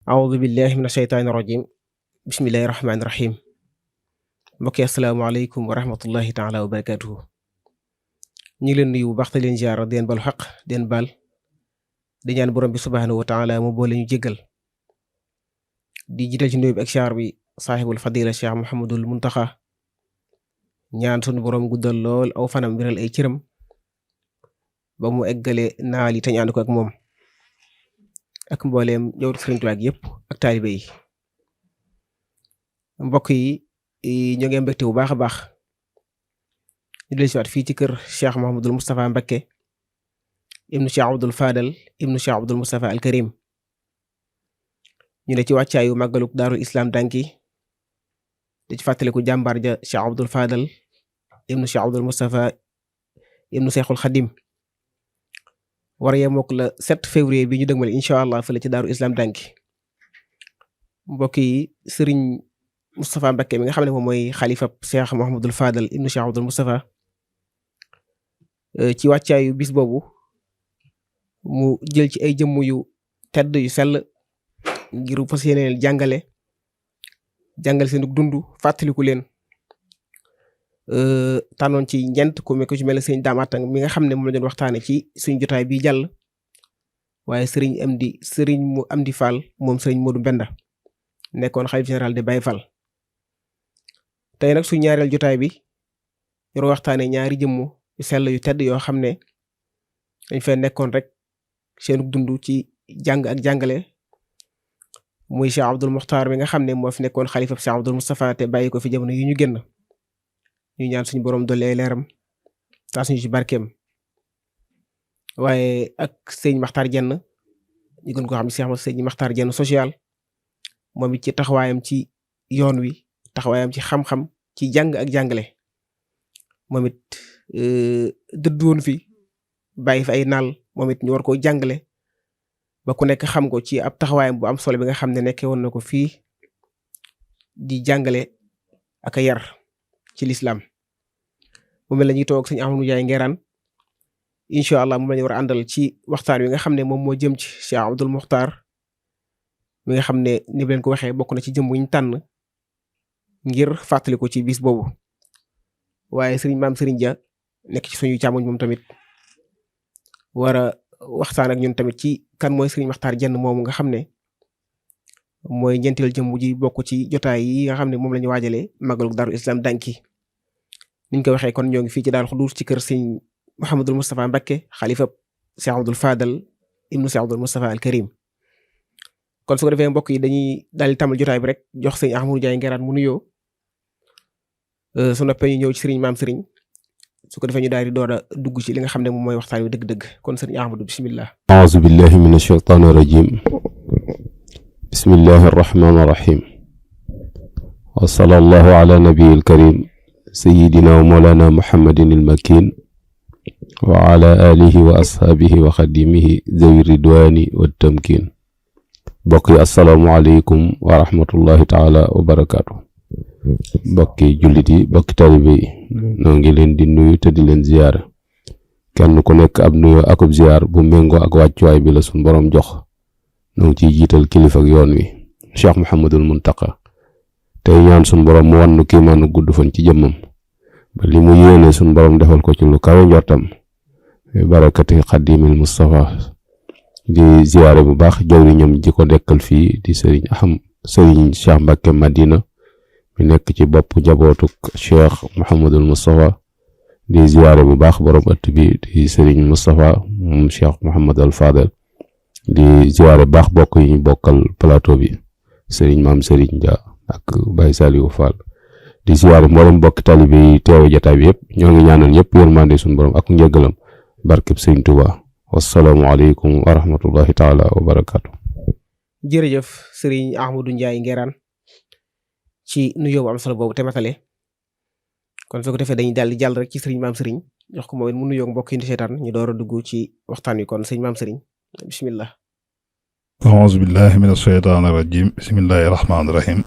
أعوذ بالله من الشيطان الرجيم بسم الله الرحمن الرحيم mbokki asalaamaaleykum wa rahmatullahi taala wa barakatuhu ñu ngi leen nuyu bu baax te leen ziyaara di leen balu xaq di leen baal di ñaan borom bi subhaanahu wa taala mu boole ñu jéggal di jiital ci nuyu bi ak siyaar bi saaxibul fadila cheikh Mouhamadul Muntaxa ñaan sunu borom guddal lool aw fanam wiral ay cëram ba mu eggale naal yi te ñu ànd ko ak moom ak mbooleem njabootu Sëriñ Tuubaa gi yëpp ak taalibe yi mbokk yi ñoo ngi mbégte bu baax a baax ñu dellu si waat fii ci kër Cheikh Mouhamadul Moustapha Mbacké ibnu Cheikh Abdoul Fadal ibnu Cheikh Abdoul Moustapha al Karim ñu ne ci wàccaayu màggaluk daarul islam Danki di ci fàttaliku jàmbaar ja Cheikh Abdoul Fadal ibnu Cheikh Abdoul Moustapha ibnu Cheikhul Khadim war a yemook la 7 février bi ñu dëgmal incha allah fële ci daarul islam Danki mbokk yi sëriñ Moustapha Mbacké mi nga xam ne moom mooy xalifa Cheikh Mouhamadul Fadal ibnu Cheikh Abdoul Moustapha ci wàccaayu bis boobu mu jël ci ay jëmm yu tedd yu sell ngir fas yéeneel jàngale seen dund fàttaliku leen tànnoon ci ñent ku ci mel ne sëriñ Daam Atang mi nga xam ne moom la doon waxtaane ci suñ jotaay bi jàll waaye sëriñ mu Amdi Fall moom sëriñ Modou Mbenda nekkoon xalif général de Baye Fall tey nag suñ ñaareel jotaay bi ñu waxtaane ñaari jëmm yu sell yu tedd yoo xam ne dañ fay nekkoon rek seenu dund ci jàng ak jàngale muy Cheikh Abdoul Mokhtar bi nga xam ne moo fi nekkoon xalifa Cheikh Abdoul Moustapha te bàyyi ko fi jamono yi ñu génn ñu ñaan suñu borom dolli leeram taa suñu ci barkeem waaye ak sëñ Makhtar Jenn ñu gën ko xam ne sëñ Makhtar Jenn social moom it ci taxawaayam ci yoon wi taxawaayam ci xam-xam ci jàng ak jàngale moom it dëdd woon fi bàyyi fi ay naal moom it ñu war koo jàngale ba ku nekk xam ko ci ab taxawaayam bu am solo bi nga xam ne nekkee woon na ko fii di jàngale ak a yar ci lislaam mu mel la ñuy toog sëñ Ahmadou Ndiaye Nguerane incha allah moom la ñu war a àndal ci waxtaan wi nga xam ne moom moo jëm ci Cheikh Abdoul Mokhtar mi nga xam ne ni leen ko waxee bokk na ci jëm bu ñu tànn ngir fàttali ko ci bis boobu waaye maam sëriñ Dia nekk ci suñu càmmoñ moom tamit war a waxtaan ak ñun tamit ci kan mooy sëriñ Makhtar Jenn moomu nga xam ne mooy ñeenteel jëm ji bokk ci jotaay yi nga xam ne moom la ñu waajalee màggalu daaru islam Danki niñ ko waxee kon ñoo ngi fii ci Daaru Xuduus ci kër sëriñ Mouhamadul Moustapha Mbacké xalifa Cheikh Abdoul Fadal ibnu Cheikh Abdoul Moustapha al Karim kon su ko defee mbokk yi dañuy daal di tàmbal jotaay bi rek jox sëñ Ahmadou Ndiaye Nguerane mu nuyoo su noppee ñu ñëw ci sëriñ maam sëriñ su ko defee ñu daal di door a dugg ci li nga xam ne moom mooy waxtaan wi dëgg-dëgg kon sëriñ Ahmadou bismillah. aouzu billahi min ashaytaani rajim bismillahi arrahmani arrahim wa sallallahu ala nabiyil karim sayyidina wa mawlana muhammadin il makin wa ala alihi wa ashaabihi wa xadimihi zawi ridwani wa tamkin mbokk yi asalaamualeykum wa rahmatullahi taala wa barakaatu mbokki jullit yi mbokki talibe yi noo ngi leen di nuyu te di leen ziyaar kenn ku nekk ab nuyu akub ziyaar bu méngoo ak wàccuwaay bi la suñ boroom jox noo ngi ciy jiital kilifa ak yoon wi Cheikh Mouhamadul Muntaqa tey ñaan suñ boroom mu wannu kiimaanu gudd fan ci jëmmam ba li mu yéene suñ boroom defal ko ci lu kawe njortam bi barakati xadimil Mustafa di ziyaare bu baax jawriñam ji ko dekkal fii di sëriñ Cheikh Mbacké Madina mi nekk ci bopp njabootuk Cheikh Mouhamadul Moustapha di ziyaare bu baax borom ëtt bi di sëriñ Moustapha moom Cheikh Mouhamadul Fadal di ziyaare baax bokk yi ñu bokkal plateau bi sëriñ maam sëriñ Dia ak Baye Saliou Fall di ziyaare mboolem bokk talibe yi teewe jotaay bi yëpp ñoo ngi ñaanal ñëpp yërmande suñu borom ak njëggalam barkeb sëriñ Touba wasalaamualeykum wa rahmatullahi taala wa barakaatu. jërëjëf sëriñ Ahmadou Ndiaye Nguerane ci nuyoo bu am solo boobu te matale kon su ko defee dañuy daal di jàll rek ci sëriñ maam sëriñ jox ko mooy mu nuyoo mbokk yi di seetaan ñu door a dugg ci waxtaan wi kon sëriñ maam sëriñ bismillah. auzu billahi min ashaytaani rajim bismillahi rahmaani rahim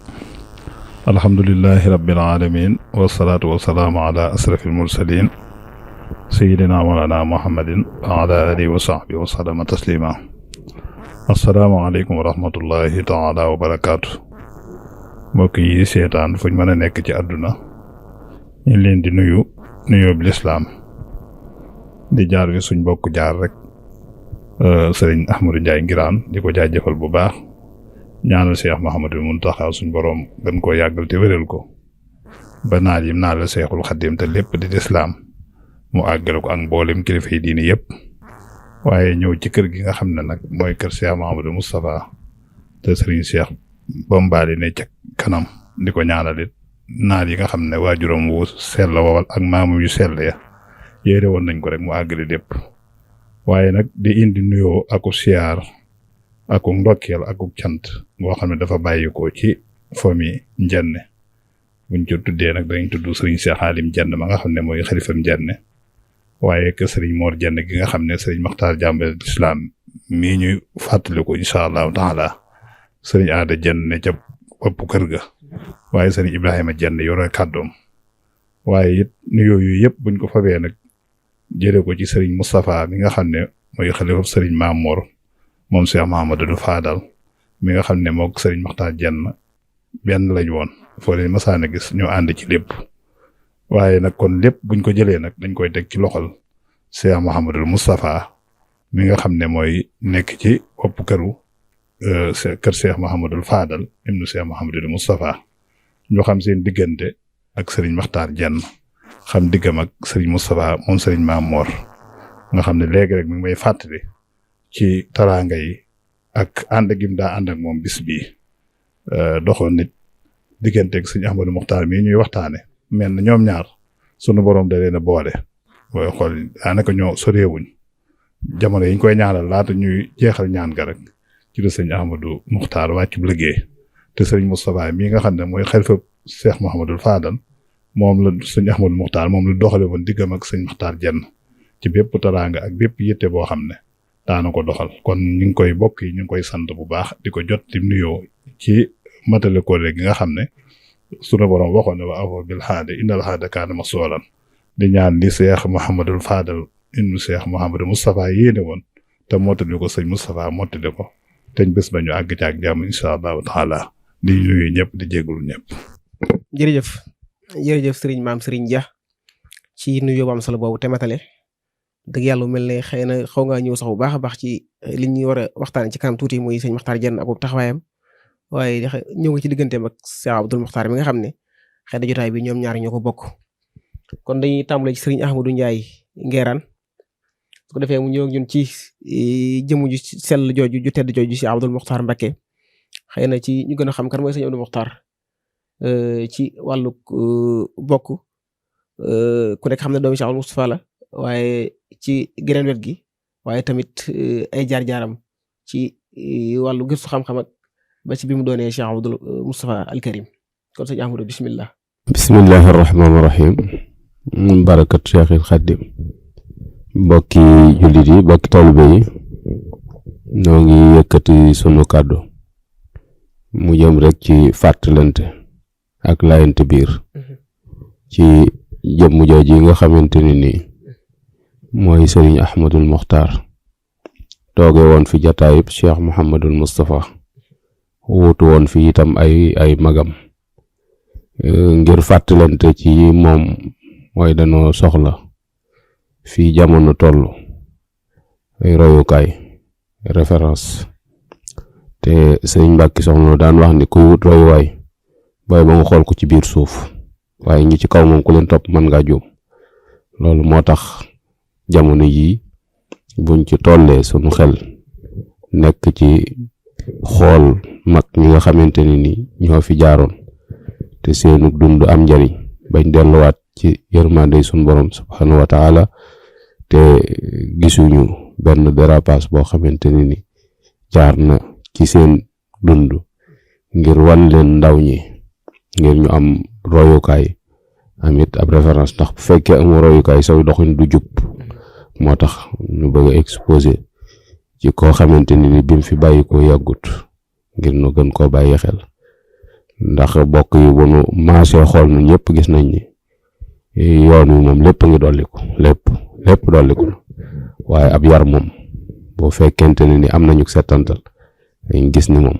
alhamdulillahi rabbil alamin wasalaatu wasalaamu ala asrafil mursalin sayyidina mawlana muhammadin wa ala alihi wa sahbihi wa sallama taslima asalaamaaleykum wa rahmatullahi taala wa barakaatu. mbokk yi seetaan fuñ mën a nekk ci àdduna ñu leen di nuyoo bi lislaam di jaar fi suñ bokk jaar rek sëriñ Ahmadou Ndiaye Nguirane di ko jaajëfal bu baax ñaanal Cheikh Mouhamadul Mountakha suñ boroom gën koo yàggal te wéral ko ba naal yim naa la Seexul Xaddim te lépp di lislaam mu àggale ko ak mboolem kilifa yi diini yëpp. waaye ñëw ci kër gi nga xam ne nag mooy kër Cheikh Mouhamadou Moustapha te Serigne Cheikh Bombali ne ca kanam di ko ñaanalit naal yi nga xam ne waajuram wu sell wawal ak maamu yu sell ya yéere woon nañ ko rek mu àggali lépp. waaye nag di indi nuyoo aku siyaar aku ndokkeel aku cant boo xam ne dafa bàyyi ko ci famille Njenne buñ ci tuddee nag dañ tudd Serigne Cheikh Halim Njenne ma nga xam ne mooy xalifam Njenne waaye que Serigne Mor Jenn gi nga xam ne Serigne Makhtar Jàmbal Islam mii ñuy fàttaliku incha allahu taala Serigne Aada Jenn ne ca bopp kër ga waaye Serigne Ibrahima Jenn yore kàddoom waaye it nuyoo yu yëpp buñ ko fabee nag jëlee ko ci Serigne Moustapha mi nga xam ne mooy xalifa Serigne Mamor moom Cheikh Mahamadou Fadal mi nga xam ne moog Serigne Makhtar Jenn benn lañ woon foo leen masaana gis ñu ànd ci lépp. waaye nag kon lépp buñ ko jëlee nag dañ koy teg ci loxol Cheikh Mouhamadul Moustapha mi nga xam ne mooy nekk ci bopp këru kër Cheikh Mouhamadul Fadal ibnu Cheikh Mouhamadul Moustapha ñu xam seen diggante ak Serigne Makhtar Jenn xam diggam ak Serigne Moustapha moom Serigne Mamor nga xam ne léegi rek mi ngi may fàttali ci taraanga yi ak ànd gim daa ànd ak moom bis bii doxoon nit diggante ak Serigne Ahmadou Mokhtar mii ñuy waxtaane mel na ñoom ñaar sunu borom da leen a boole booy xool daanaka ñoo soreewuñ jamono yi ñu koy ñaanal laata ñuy jeexal ñaan ga rek ci la sëñ Ahmadou Mokhtar wàcc bu liggéey te sëñ Moustapha mii nga xam ne mooy xalifa Cheikh Mouhamadul Fadal moom la sëñ Ahmadou Mokhtar moom la doxale woon diggam ak sëñ Makhtar Jenn ci bépp taraanga ak bépp yitte boo xam ne daana ko doxal kon ñu ngi koy bokk yi ñu ngi koy sant bu baax di ko jot di nuyoo ci matale koole gi nga xam ne sunu borom waxoon ne wa awfu bil haadi innal haada kaana mas'uulan di ñaan li Cheikh Mouhamadul Fadal ibnu Cheikh Mouhamadou Moustapha yéene woon te mottali ko sëñ Moustapha mottali ko teñ bés ba ñu àgg ci ak jàmm incha allahu taala di nuyu ñëpp di jégalu ñëpp. jërëjëf Serigne Maam Serigne Dia ci nuyoo bu am solo boobu te matale dëgg yàlla mel ne xëy na xaw ngaa ñëw sax bu baax a baax ci li ñuy war a waxtaanee ci kanam tuuti muy sëñ Makhtar Jenn ak taxawaayam. waaye ñëw nga ci digganteem ak Cheikh Abdoul Mokhtar mi nga xam ne xëy na jotaay bi ñoom ñaar ñoo ko bokk kon dañuy tàmbale ci Serigne Ahmadou Ndiaye Nguirane su ko defee mu ñëw ak ñun ci jëmu ju sell jooju ju tedd jooju Cheikh Abdoul Mokhtar Mbacké xëy na ci ñu gën a xam kan mooy Serigne Abdoul Mokhtar ci wàllu bokk ku nekk xam ne doomu Cheikh Abdoul Moustapha la waaye ci geneen wet gi waaye tamit ay jaar-jaaram ci wàllu gëstu xam-xam ak ba ci bi mu doonee Cheikh Abdoul Moustapha al Karim kon sëñ Ahmadou bismillah. bismillahi rahmaani rahim. barakat Cheikhil Xaddim. mbokki jullit yi mbokki taalibe yi ñoo ngi yëkkati sunu kàddu mu jëm rek ci fàttalante ak laayante biir ci jëmm jooju nga xamante ni nii mooy Serigne Ahmadul Mokhtar tooge woon fi jataayub Cheikh Mouhamadul Moustapha wuutu woon fi itam ay magam ngir fàttalante ci moom mooy danoo soxla fii jamono toll ay royukaay référence te sëñ Mbàkke soxna daan wax ni kuy wut royuwaay booy ba nga xool ko ci biir suuf waaye ñi ci kaw moom ku leen topp mën ngaa juum loolu moo tax jamono yii buñ ci tollee sunu xel nekk ci xool mag ñi nga xamante ni ñoo fi jaaroon te seenu dund am njariñ bañ delluwaat ci yërmande sunu borom subhanahu wa taala te gisuñu benn dérapage boo xamante ni jaar na ci seen dund ngir wan leen ndaw ñi ngir ñu am royukaay amit ab référence ndax bu fekkee amu royukaay saw doxin du jub moo tax ñu bëgg a exposé ci koo xamante ni bi mu fi bàyyi ko yàggut ngir nu gën koo bàyyi xel ndax bokk yi bu nu maasee xool nu ñëpp gis nañ ni yoon wi moom lépp ngi dolliku lépp dolliku waaye ab yar moom boo fekkente ni am nañu settantal dañ gis ni moom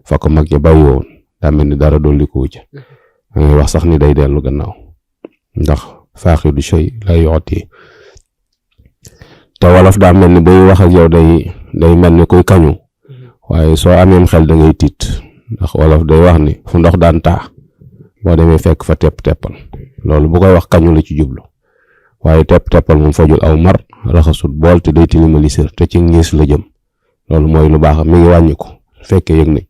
fa ko mag ña bàyyi woon daa mel ni dara dolli ko ci ngay wax sax ni day dellu gannaaw ndax faaqidu shay la yu'ti te wolof daa mel ni buy wax ak yow day mel ni kuy kañu waaye soo ameem xel da ngay tiit ndax wolof day wax ni fu ndox daan taa boo demee fekk fa tepp-teppal loolu bu koy wax kañu la ci jublu waaye tepp-teppal moom fajul aw mar raxasut bool te day tilimali sër te ci ngiis la jëm loolu mooy lu baax mi ngi wàññi ko fekkee yëg nañ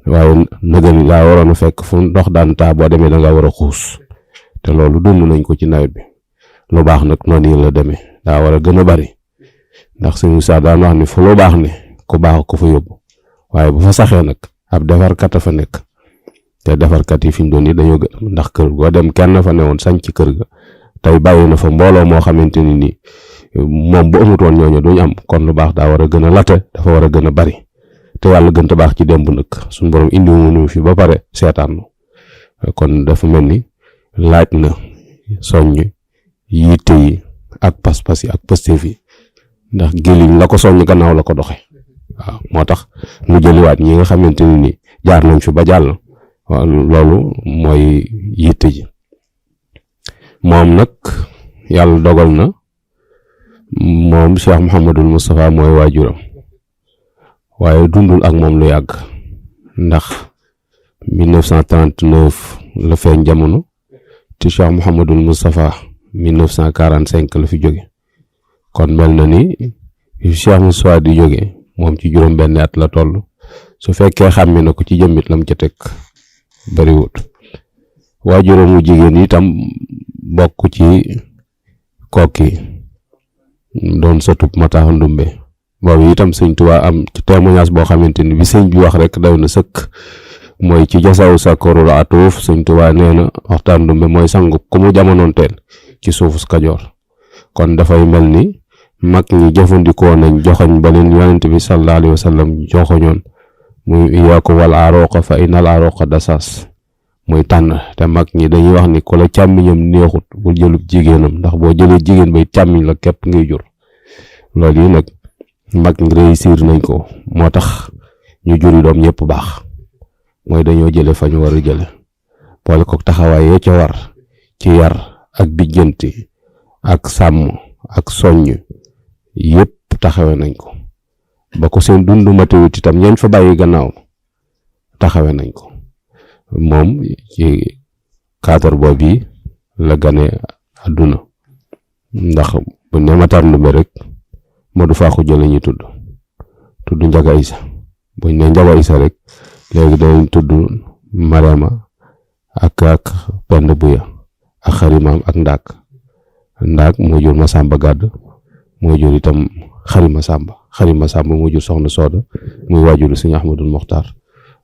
waaye nëgal laa waroon a fekk fu ndox daan taa boo demee da nga war a xuus te loolu dund nañ ko ci nawet bi lu baax nag noonu la demee daa war a gën a bari ndax sëñ Moussa daan wax ni fu lu baax ne ku baax ko fa yóbbu waaye bu fa saxee nag ab defarkat a fa nekk te defarkat yi fi mu doon yi dañoo gën ndax kër goo dem kenn fa newoon sañ ci kër ga tey bàyyi na fa mbooloo moo xamante ni nii moom bu amutoon ñooñu duñ am kon lu baax daa war a gën a late dafa war a gën a bari te yàlla gën a baax ci démb nag suñu borom indi wu fi ba pare seetaan kon dafa mel ni laaj na soññ yitte yi ak pas-pas yi ak pësteef yi ndax géliñ la ko soññ gannaaw la ko doxe waaw moo tax mu jëliwaat ñi nga xamante ni ni jaar nañ fi ba jàll waaw loolu mooy yitte ji moom nag yàlla dogal na moom Cheikh Mouhamadul Moustapha mooy waajuram waaye dundul ak moom lu yàgg ndax 1939 la feeñ jamono te Cheikh Mouhamadul Moustapha 1945 la fi jóge kon mel na ni Cheikh Moustapha di jóge moom ci juróom benn at la toll su fekkee xàmme na ko ci jëmmit lam ca teg bariwut waajuram mu jigéen itam bokk ci kokki doon sëtub Mata Ndumbe boobu itam sëñ Tuubaa am ci témoignage boo xamante ni bi sëñ bi wax rek daw na sëkk mooy ci jasaw sakoru la atuuf sëñ Tuubaa nee na waxtaan Ndumbe mooy sangu ku mu jamonoon teel ci suufu Kajoor kon dafay mel ni mag ñi jëfandikoo nañ joxoñ ba leen yonent bi sallallahu alayhi wa sallam joxoñoon muy iyaakum wal aroqa fa innal aroqa dasas muy tànn te mag ñi dañuy wax ni ku la càmmiñam neexut bu jëlub jigéenam ndax boo jëlee jigéen bay càmmiñ la képp ngay jur loolu yi nag mag ñi réussir nañ ko moo tax ñu juri doom ñëpp baax mooy dañoo jële fa ñu war a jële boole ko taxawaay ya ca war ci yar ak bijjanti ak sàmm ak soññ yëpp taxawe nañ ko ba ko seen dund matewut itam ñañ fa bàyyi gannaaw taxawe nañ ko moom ci cadre boobu yi la gane àdduna ndax bu ne Matar Ndumbe rek Modou Fakho jële ñu tudd Njaga Isa buñ ne Njaga Isa rek léegi dañuy tudd Marema ak Pend Buya ak Xarimaam ak Ndaak moo jur Masamba Gàdd moo jur itam Xarima Samba moo jur Soxna Sooda muy waajuru Sëñ Ahmadul Muxtaar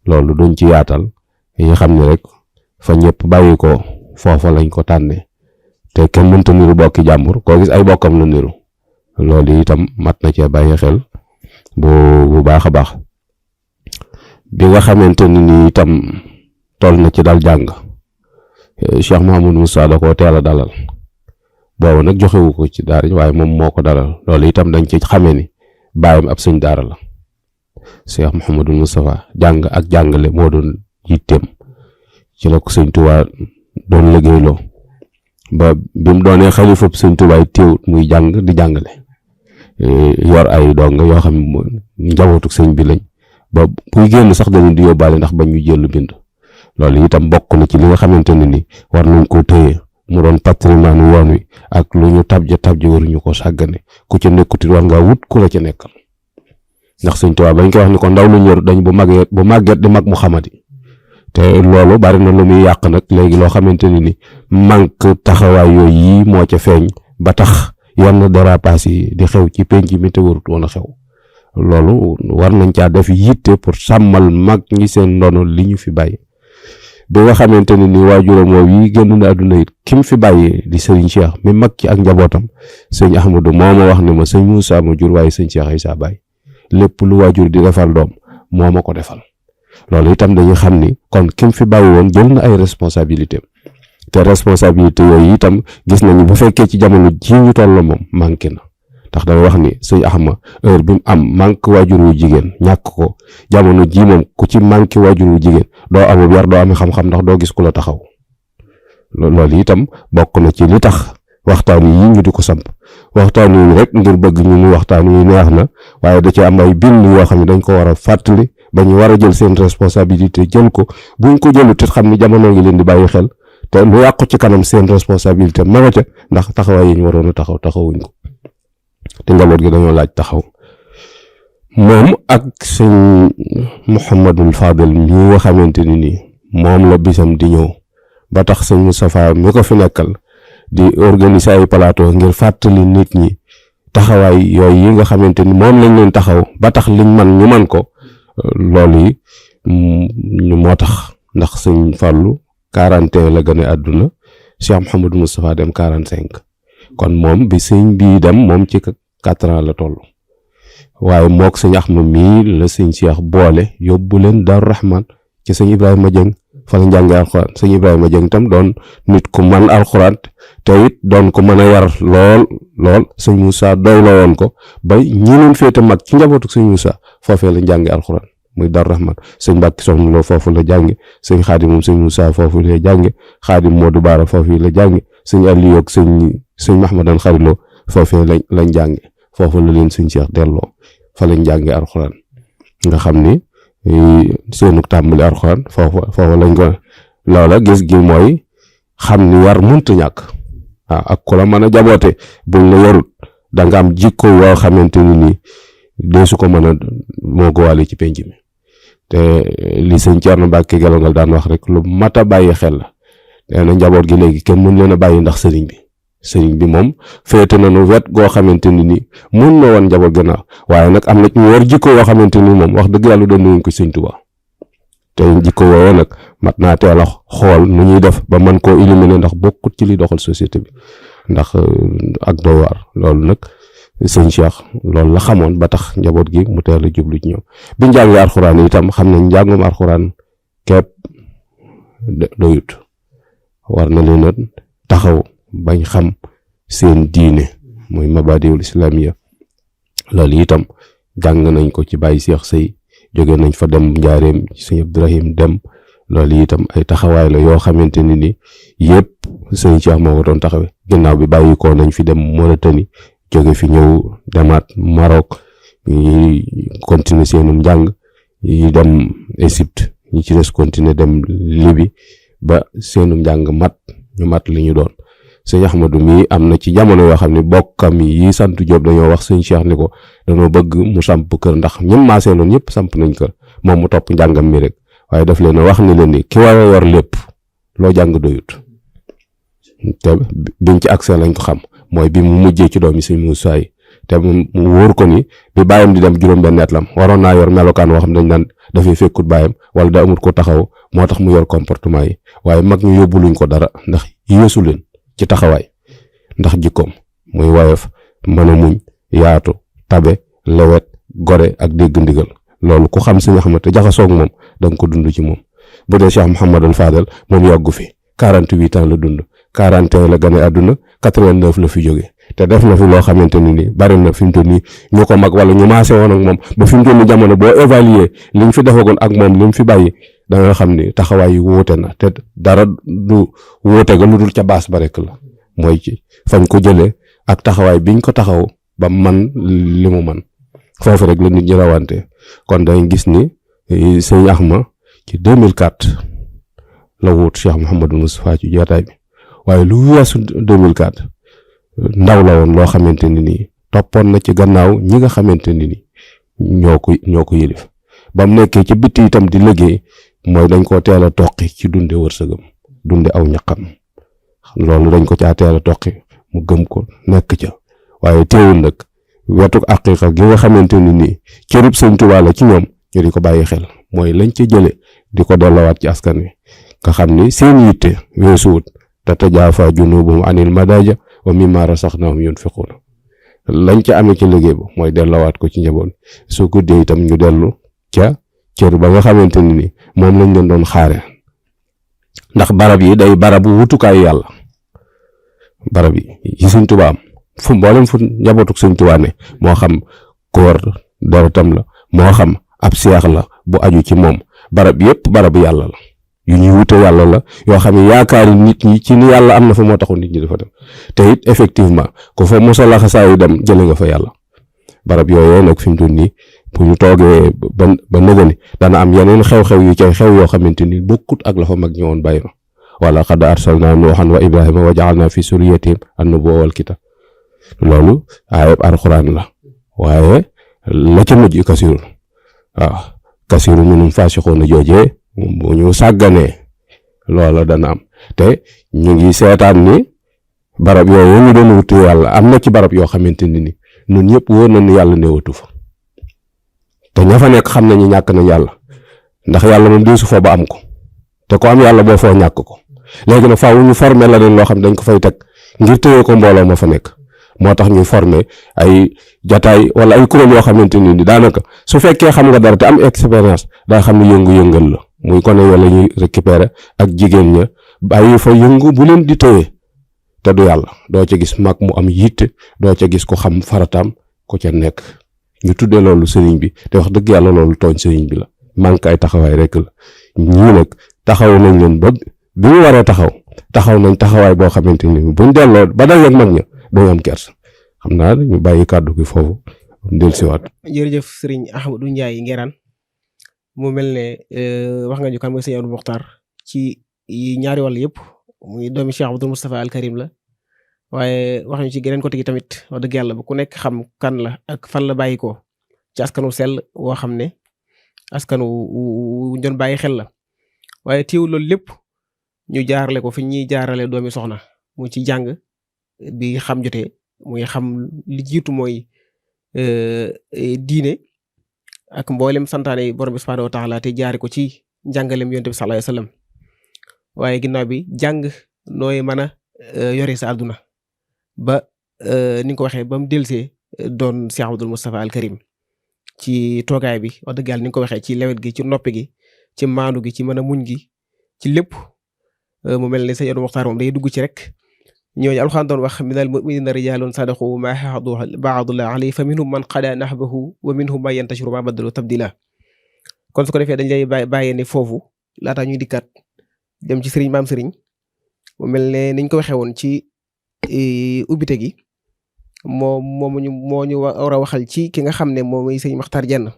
loolu duñ ci yaatal yi xam ne rek fa ñëpp bàyyi ko foofa lañ ko tànnee te kenn mënta niru bokki jàmbur koo gis ay bokkam la niru loolu itam mat na cee bàyyi xel bu baax a baax bi nga xamante ni itam toll na ci dal jàng Cheikh Mouhamadou Moussa da koo teel a dalal boobu nag joxewu ko ci daara waaye moom moo ko dalal loolu itam dañ ci xamee ni bàyyam ab sëñ daara la Cheikh Mouhamadou Moustapha jàng ak jàngale moo doon yitteem ci la ko sëñ Tuubaa doon liggéeyloo ba bi mu doonee xalifab sëñ Tuubaa teewut muy jàng di jàngale yor ay dong yoo xam ne njabootu sëñ bi lañ ba buy génn sax dañu di yóbbaale ndax bañ ñu jël bind loolu itam bokk na ci li nga xamante ne ni war nañ koo téye mu doon patrimoine yoon wi ak lu ñu tabje waruñu ko sàggane ku ca nekkuti war ngaa wut ku la ca nekkal ndax sëñ Tuubaa bañ koy wax ni ko ndaw lu ñor dañ bu màgget di mag mu xamati te loolu bari na lu muy yàq nag léegi loo xamante ni manque taxawaay yooyu yi moo ca feeñ ba tax yenn dérapage yi di xew ci penc mi te warut woon a xew loolu war nañ caa def yitte pour sàmmal mag ñi seen ndono li ñu fi bàyyi bi nga xamante ni waajuram woowu yi génn na àdduna it ki mu fi bàyyi di sëriñ Cheikh mi mag ci ak njabootam sëñ Ahmadou moo ma wax ne ma sëñ Moussa ma jur waaye sëñ Cheikh Issa bàyyi lépp lu waajur di defal doom moo ma ko defal loolu itam dañuy xam ni kon ki mu fi bàyyi woon jël na ay responsabilité te responsabilité yooyu itam gis nañu bu fekkee ci jamono ji ñu toll moom manqué na ndax damay wax ni sëñ Axma heure bi mu am manque waajur wu jigéen ñàkk ko jamono ji moom ku ci manque waajur wu jigéen doo amul yar doo am xam-xam ndax doo gis ku la taxaw loolu itam bokk na ci li tax waxtaan yi ñu di ko samp waxtaan yi rek ngir bëgg ñu ni waxtaan yi neex na waaye da ci am ay bind yoo xam ne dañ ko war a fàttali ba ñu war a jël seen responsabilité jël ko buñ ko jëlu te xam ni jamono ngi leen di bàyyi xel te lu yàqu ci kanam seen responsabilité ma nga ca ndax taxawaay yi ñu waroon a taxawuñ ko te njaboot gi dañoo laaj taxaw moom ak sëñ Mouhamadul Fadel mi nga xamante ni nii moom la bisam di ñëw ba tax sëñ Moustapha mi ko fi nekkal di organiser ay plateau ngir fàttali nit ñi taxawaay yooyu yi nga xamante ni moom lañ leen taxaw ba tax liñ man ñu man ko loolu yi moo tax ndax sëñ Fallou 41 la gën a àdduna Cheikh Mouhamadou Moustapha dem 45 kon moom bi sëñ bii dem moom ci 4 ans la toll waaye mook sëñ Axma mii la sëñ Cheikh boole yóbbu leen Daaru Rahman ci sëñ Ibrahima Dieng fa la njànge alxuraan sëñ Ibrahima Dieng tam doon nit ku man alxuraan te it doon ko mën a yar lool sëñ Moussa doy la woon ko ba ñi leen féete mag ci njabootu sëñ Moussa foofee la njànge alxuraan muy Daaru Rahman sëñ Mbàkke Soxna Lo foofu la jànge sëñ Xaadim moom sëñ Moussa foofu la jànge Xaadim Modou Baara foofu la jànge sëñ Aliou ak sëñ Mahmadan Xarilo foofee lañ jànge foofu la leen sëñ Cheikh delloo fa lañ jànge alxuraan nga xam ni seenu tàmbali alxuraan foofu lañ ko loola gis gi mooy xam ni war mënta ñàkk waaw ak ku la mën a jaboote buñ la yarut da nga am jikko yoo xamante ni nii dee su ko mën a moo ko wàlle ci penc mi te li sëñ Thierno Mbacke Gelongal daan wax rek lu mat a bàyyi xel la nee na njaboot gi léegi kenn mën leen a bàyyi ndax sëriñ bi moom féete nañu wet goo xamante ni nii mun na woon njaboot gannaaw waaye nag am na ñu war jikko yoo xamante ni moom wax dëgg yàlla doon nañ ko sëñ Tuubaa te jikko woowu nag mat naa teel a xool nu ñuy def ba mën koo éliminer ndax bokkut ci li doxal société bi ndax ak doy waar loolu nag sëñ Cheikh loolu la xamoon ba tax njaboot gi mu teel a jublu ci ñoom bi njàngee alxuraan itam xam nañ njàngum alxuraan képp doyut war na leen a taxaw bañ xam seen diine muy mabadiul islamiya loolu itam jàng nañ ko ci Baye Cheikh Sey jóge nañ fa dem Njaareem ci sëñ Abdourahim dem loolu itam ay taxawaay la yoo xamante ni ni yëpp sëñ Cheikh moo ko doon taxawe ginnaaw bi bàyyi ko nañ fi dem Mauritanie jóge fi ñëw demaat Maroc ñi continuer seenum njàng yi dem Égypte ñi ci des continuer dem Libye ba seenum njàng mat li ñu doon sëñ Ahmadou mii am na ci jamono yoo xam ne bokkam yi sant Jóob dañoo wax sëñ Cheikh ni ko dañoo bëgg mu samp kër ndax ñim maasee loon ñëpp samp nañ kër moom mu topp njàngam mi rek waaye daf leen a wax ni leen ni ki war a yor lépp loo jàng doyut te biñ ci accès lañ ko xam mooy bi mu mujjee ci doomi sëñ Moussa yi te mu wóor ko ni bi bàyyam di dem juróom-benn at lam waroon naa yor melokaan woo xam dañ naan dafay fekkut bàyyam wala da amut ko taxaw moo tax mu yor comportement yi waaye mag ñu yóbbu luñ ko dara ndax yéesu leen ci taxawaay ndax jikkoom muy woyof mën a muñ yaatu tabe lewet gore ak dégg ndigal loolu ku xam sëñ Ahmad te jaxasoog moom da nga ko dund ci moom bu dee Cheikh Mouhamadul Fadel moom yàggu fi 48 ans la dund 41 la gane àdduna 89 la fi jóge te def na fi loo xamante ni nii bari na fi mu toll nii ñu ko mag wala ñu maase woon ak moom ba fi mu toll nii jamono boo évaluer li ñu fi defagoon ak moom li mu fi bàyyi da nga xam ni taxawaay yi wuute na te dara du wuute ga lu dul ca baas ba rek la mooy ci fañ ko jëlee ak taxawaay biñ ko taxaw ba man li mu man foofu rek la nit ñi rawante kon dañ gis ni sëñ Axma ci 2004 la wut Cheikh Mouhamadou Moustapha ci jotaay bi waaye lu weesu 2004 ndaw la woon loo xamante ni nii toppoon na ci gannaaw ñi nga xamante ni ni ñoo ko yëlif ba mu nekkee ci bitti itam di liggéey mooy dañ ko teel a toqi ci dunde wërsëgam dunde aw ñaqam loolu dañ ko caa teel a toqi mu gëm ko nekk ca waaye teewul nag wetuk aqiqa gi nga xamante ni nii cërub sëñ Tuubaa la ci ñoom ñu di ko bàyyi xel mooy lañ ca jële di ko delloowaat ci askan wi nga xam ni seen yitte weesuwut tatajaafa junubuhum anil madaaja wa mimmaa razaqnaahum yunfiquun lañ ca amee ci liggéey ba mooy delloowaat ko ci njaboot su guddee itam ñu dellu ca cër ba nga xamante ni ni moom lañ leen doon xaare ndax barab yi day barabu wutukaayu yàlla barab yi Sëñ Tuubaa am fu mboolem fu njabootuk sëñ Tuubaa ne moo xam koor deretam la moo xam ab seex la bu aju ci moom barab yépp barabu yàlla la yu ñuy wute yàlla la yoo xam ne yaakaari nit ñi ci ni yàlla am na fa moo taxul nit ñi dafa dem te it effectivement ku fa mosa laxasaayu dem jële nga fa yàlla barab yooyee nag fi mu toll nii bu ñu toogee ba nëgëni dana am yeneen xew-xew yu cay xew yoo xamante ni bokkut ak la fa mag ñëwoon bàyyi na wala qad arsalna nuuhan wa ibrahima wa ja'alna fi suriyatihim an-nubuwwata wal kitab loolu ayab alxuraan la waaye la ca mujj kasiru waaw kasiru minhum faasiquuna joojee bu ñu sàgganee loola dana am te ñu ngi seetaan ni barab yooyu ñu doon wuti yàlla am na ci barab yoo xamante ni ñun ñëpp wóor na ni yàlla newatu fa te ña fa nekk xam nañu ñàkk nañ yàlla ndax yàlla moom deesu fa ba am ko te ko am yàlla boo foo ñàkk ko léegi nag faaw ñu former la leen loo xam dañ ko fay teg ngir téye ko mbooloo ma fa nekk moo tax ñuy former ay jataay wala ay kuréel yoo xamante ni daanaka su fekkee xam nga dara te am expérience daa xam ne yëngu-yëngal la muy gone ya la ñuy récupérer ak jigéen ña bàyyi fa yëngu bu leen di téye te du yàlla doo ca gis mag mu am yitte doo ca gis ko xam farataam ko ca nekk ñu tuddee loolu sëriñ bi te wax dëgg yàlla loolu tooñ sëriñ bi la manque ay taxawaay rek la ñii nag taxaw nañ leen ba bi ñu waree taxaw nañ taxawaay boo xamante ni buñ delloo ba dajeeg mag ña doo am kersa xam naa ñu bàyyi kàddu gi foofu dellusiwaat. jërëjëf sëriñ Ahmadou Ndiaye Nguérane mu mel ne wax nga ñu kan mooy sëñ Abdou Mokhtar ci ñaari wàll yëpp muy doomi Cheikh Abdoul Moustapha Al Karim la waaye wax ñu ci geneen côté gi tamit wax dëgg yàlla ba ku nekk xam kan la ak fan la bàyyi ko ci askanu sell woo xam ne askanu wu doon bàyyi xel la waaye teewul loolu lépp ñu jaarale ko fi ñuy jaarale doomi soxna mu ci jàng bi xam jotee muy xam li jiitu mooy diine ak mboolem santaane borom bi subhanahu wa taala te jaari ko ci njàngalem yonent bi sallallahu alayhi wasallam waaye ginnaaw bi jàng nooy mën a yore sa àdduna ba ni nga ko waxee ba mu delsee doon Cheikh Abdoul Moustapha Al Karim ci toogaay bi wax dëgg yàlla ni nga ko waxee ci lewet gi ci noppi gi ci maandu gi ci mën a muñ gi ci lépp mu mel ne sëñ Abdou Mokhtar moom day dugg ci rek ñooñu alxuraan doon wax minal mu'minina rijaalun sadaqu ma ahadu ba'dullah alayhi fa minhum man qada nahbahu wa minhum man yantashiru ma badalu tabdila kon su ko defee dañ lay bàyyee ne foofu laataa ñuy dikkaat dem ci sëriñ maam sëriñ mu mel ne niñ ko waxee woon ci ubbite gi moo ñu war a waxal ci ki nga xam ne moom mooy sëñ Makhtar Diène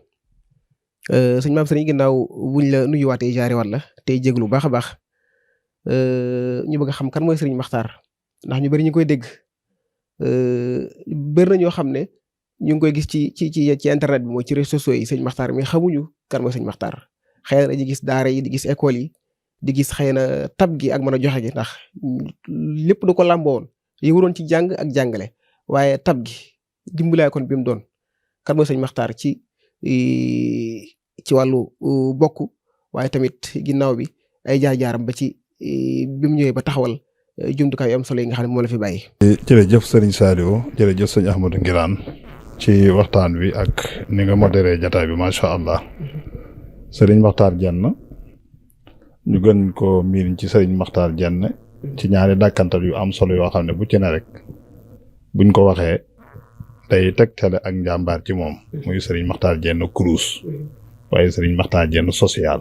sëñ maam sëriñ ginnaaw buñ la nuyuwaatee jaari wat la tey jéglu baax a baax ñu bëgg a xam kan mooy sëriñ Makhtar ndax ñu bari ñu koy dégg bari na ñoo xam ne ñu ngi koy gis ci internet bi mooy ci réseaux sociaux yi sëñ Makhtar mais xamuñu kan mooy sëñ Makhtar xëy na dañuy gis daara yi di gis école yi di gis xëy na tab gi ak mën a joxe gi ndax lépp du ko làmboon yi waroon ci jàng ak jàngale waaye tab gi dimbalaay kon bi mu doon kan mooy sëñ Makhtar ci wàllu bokk waaye tamit ginnaaw bi ay jaar-jaaram ba ci bi mu ñëwee ba taxawal jumtukaay yu am solo yi nga xam ne moo la fi bàyyi. jërëjëf sëriñ Saliou jërëjëf sëñ Ahmadou Nguérane ci waxtaan wi ak ni nga modéré jataay bi macha allah sëriñ Makhtar Diène ñu gën ko miin ci sëriñ Makhtar Diène ci ñaari dàkkantal yu am solo yoo xam ne bu ci ne rek buñ ko waxee day tegtale ak njàmbaar ci moom muy sëriñ Makhtar Diène kurus waaye sëriñ Makhtar Diène social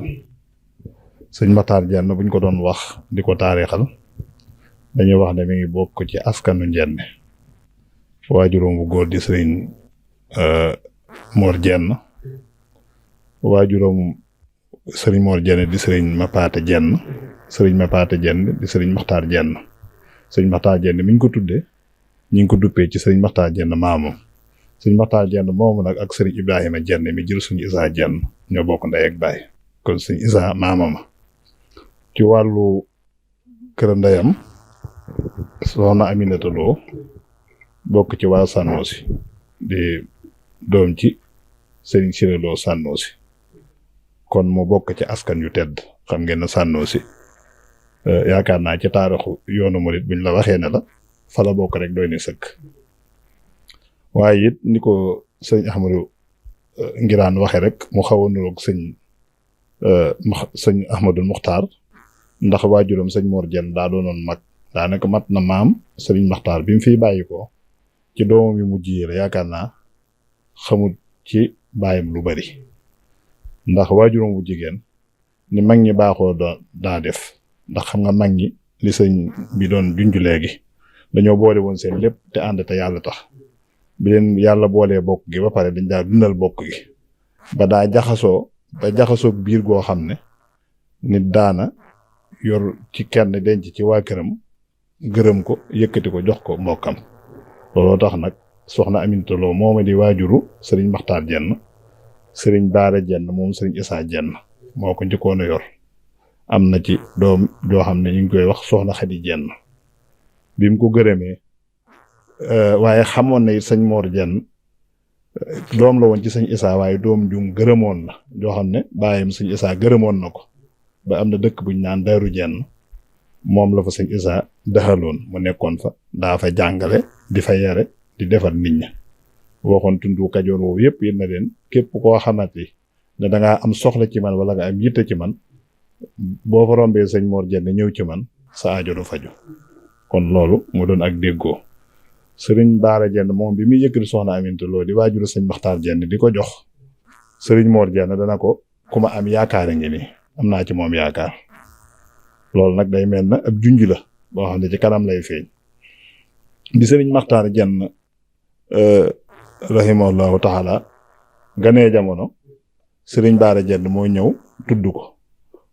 sëriñ Makhtar Diène buñ ko doon wax di ko taarixal dañuy wax ne mi ngi bokk ci askanu Diène waajuróom bu góor di sëriñ Mor Diène waajuróom sëriñ Mor Diène di sëriñ Mapaate Diène sëriñ Mapaate Diène di sëriñ Makhtar Diène sëriñ Makhtar Diène mi ñu ko tuddee ñu ngi ko duppee ci sëriñ Makhtar Diène maamam sëriñ Makhtar Diène moomu nag ak sëriñ Ibrahima Diène mi jël suñu Isa Diène ñoo bokk ndey ak baay kon sëriñ Isa maamama ci wàllu kër ndeyam soxna Aminata Lo bokk ci waa Sànnoosi di doom ci sëriñ Siré Lo Sànnoosi kon mu bokk ci askan yu tedd xam ngeen ne Sànnoosi yaakaar naa ci taarixu yoonu murit buñ la waxee ne la fa la bokk rek doy na sëkk waaye it ni ko sëñ Ahmadou Nguérane waxe rek mu xaw a nuroog sëñ Ahmadou Mokhtar ndax waajuram sëñ Mor Diène daa doonoon mag daanaka mat na maam sëriñ Makhtar bi mu fiy bàyyi ko ci doomam yu mujj yi la yaakaar naa xamut ci baayam lu bari ndax waajuram bu jigéen ni mag ñi baaxoo daa def ndax xam nga mag ñi li sëñ bi doon junj léegi dañoo boole woon seen lépp te ànd te yàlla tax bi leen yàlla boolee bokk gi ba pare dañ daa dundal bokk gi ba daa jaxasoo biir goo xam ne nit daana yor ci kenn denc ci waa këram gërëm ko yëkkati ko jox ko mbokkam looloo tax nag soxna Aminta Lo mooma di waajuru sëriñ Maxtaar Jenn sëriñ Baara Jenn moom sëriñ Isaa Jenn moo ko njëkkoon a yor am na ci doom joo xam ne ñu ngi koy wax soxna Xadi Jenn bi mu ko gërëmee waaye xamoon na it sëñ Moor Jenn doom la woon ci sëñ Isaa waaye doom jum gërëmoon la joo xam ne baayam sëñ Isaa gërëmoon na ko ba am na dëkk buñ naan Daaru Jenn moom la fa sëñ Isaa dëxaloon mu nekkoon fa daa fa jàngale di fa yare di defar nit ñi waxoon tundu Kajoor woowu yëpp yéen na leen képp koo xamante ne dangaa am soxla ci man wala nga am yitte ci man boo fa rombee sëñ Moor Jenn ñëw ci man sa aajo du faju kon loolu mu doon ak déggoo sëriñ Baara Jenn moom bi muy yëkkati soxna Aminta Lo di waajuru sëñ Maxtaar Jenn di ko jox sëriñ Moor Jenn dana ko ku ma am yaakaar a ngi nii am naa ci moom yaakaar loolu nag day mel na ab junj la boo xam ne ci kanam lay feeñ di sëriñ Maxtaar Jenn rahimahullahu taala ganee jamono sëriñ Baara Jenn moo ñëw tudd ko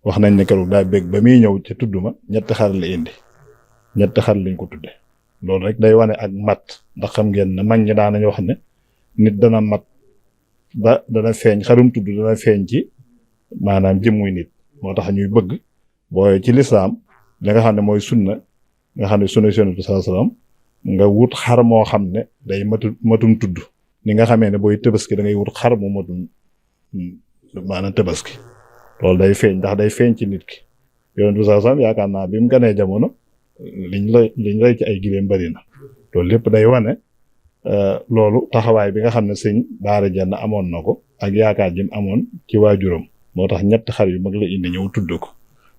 wax nañ ne keroog daa bég ba muy ñëw ca tudd ma ñetti xar la indi ñetti xar lañ ko tudde loolu rek day wane ak mat ndax xam ngeen ne mag ñi daanañu wax ne nit dana mat ba dana feeñ xarum tudd dana feeñ ci maanaam jëmmuy nit moo tax ñuy bëgg booy ci lislaam li nga xam ne mooy sunna nga xam ne sunna Yonent bi sallallahu alayhi wasallam nga wut xar moo xam ne day matum tudd ni nga xamee ne booy tëbaski da ngay wut xar mu matum maanaam tëbaski loolu day feeñ ndax day feeñ ci nit ki Yonent bi sallallahu alayhi wasallam yaakaar naa bi mu ganee jamono liñ rey ci ay gileem bari na loolu lépp day wane loolu taxawaay bi nga xam ne sëñ Baara Jenn amoon na ko ak yaakaar ji mu amoon ci waajuram moo tax ñetti xar yu mag la indi ñëw tudd ko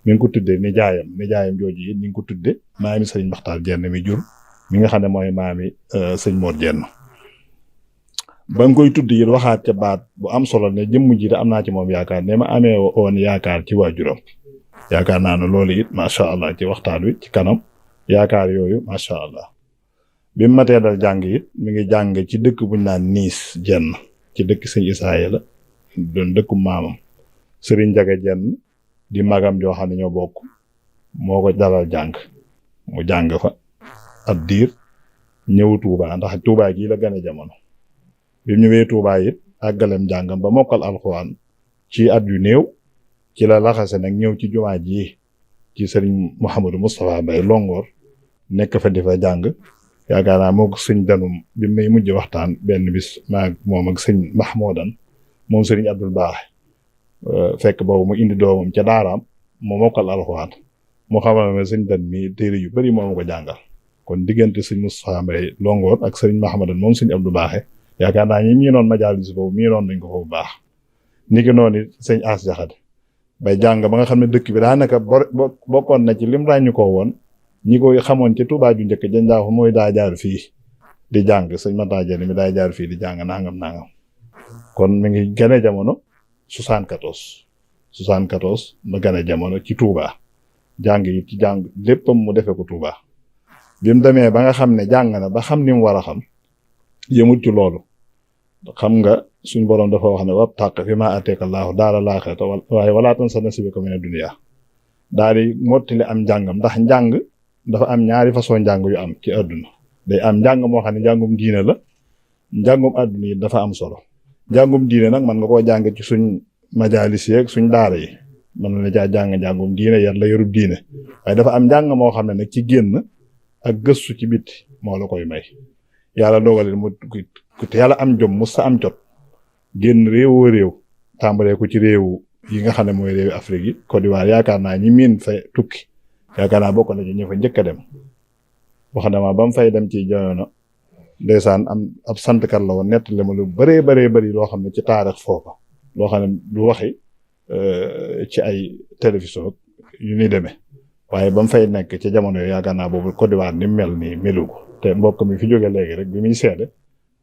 mi ngi ko tuddee nijaayam jooju it mi ngi ko tuddee maami sëñ Maxtaar Jenn mi jur mi nga xam ne mooy maami sëñ Moor Jenn ba nga koy tudd it waxaat ca baat bu am solo ne jëmm ji da am naa ci moom yaakaar ne ma amee woon yaakaar ci waajuram yaakaar naa ne loolu it macha allah ci waxtaan wi ci kanam yaakaar yooyu macha allah bi mu matee dal jàng it mi ngi jàng ci dëkk buñ naan Niis Jenn ci dëkk sëñ Isaa la doon dëkku maamam sëriñ Njaga Jenn di magam joo xam ne ñoo bokk moo ko dalal jàng mu jàng fa ab diir ñëw Tuubaa ndax Tuubaa gii la gane jamono bi mu ñëwee Tuubaa it àggalem jàngam ba mokkal alxuraan ci at yu néew ci la laxase nag ñëw ci jumaa ji ci sëriñ Mouhamadou Moustapha Mbaye Longoor nekk fa di fa jàng yaakaar naa moo ko sëñ danum bi may mujj waxtaan benn bis maag moom ak sëñ Mahmoudan moom sëriñ Abdul Baax fekk boobu mu indi doomam ca daaraam mu mokkal alxuraan mu xamal ne sëñ dan mi téere yu bari moo ma ko jàngal kon diggante sëñ Moustapha Mbaye Longoor ak sëriñ Mahmoudan moom sëñ Abdul Baaxe yaakaar naa ñi miinoon majaalis boobu miinoon nañ ko fa bu baax ni ki noonu sëñ As Jaxate bay jàng ba nga xam ne dëkk bi daanaka bokkoon na ci lim ràññu ko woon ñi ko xamoon ci Tuubaa ju njëkk janjaa fa mooy daa jaar fii di jàng sëñ Maxtaar Jenn mi daa jaar fii di jàng nangam kon mi ngi gane jamono 74 la gane jamono ci Tuubaa jàng yi ci jàng léppam mu defee ko Tuubaa bi mu demee ba nga xam ne jàng na ba xam ni mu war a xam yëmut ci loolu xam nga suñ boroom dafa wax ne wabtaq fi ma ateeka Allaahu daara laaxirata waaye walaa tansa nasiibaka mina dunya daal di mottali am njàngam ndax njàng dafa am ñaari façon njàng yu am ci àdduna day am njàng moo xam ne njàngum diine la njàngum àdduna yi dafa am solo njàngum diine nag mën nga koo jàng ci suñ majaalis yeeg suñ daara yi mën na caa jàng njàngum diine yar la yorub diine waaye dafa am njàng moo xam ne nag ci génn ak gëstu ci biti moo la koy may yàlla dogalil mu te yàlla am jom mu sa am jot génn réewoo réew tàmbalee ko ci réewu yi nga xam ne mooy réewi Afrique yi Côte d'Ivoire yaakaar naa ñi miin fay tukki yaakaar naa bokk na ci ñi fa njëkk a dem wax dama ba mu fay dem ci jamono ndeysaan am ab santkat la woon nettali ma lu bëree bëri loo xam ne ci taarix foofa loo xam ne du waxi ci ay télévision yu ni demee waaye ba mu fay nekk ci jamono yooyu yaakaar naa boobu Côte d'Ivoire ni mel nii melu ko te mbokk mi fi jóge léegi rek bi muy seede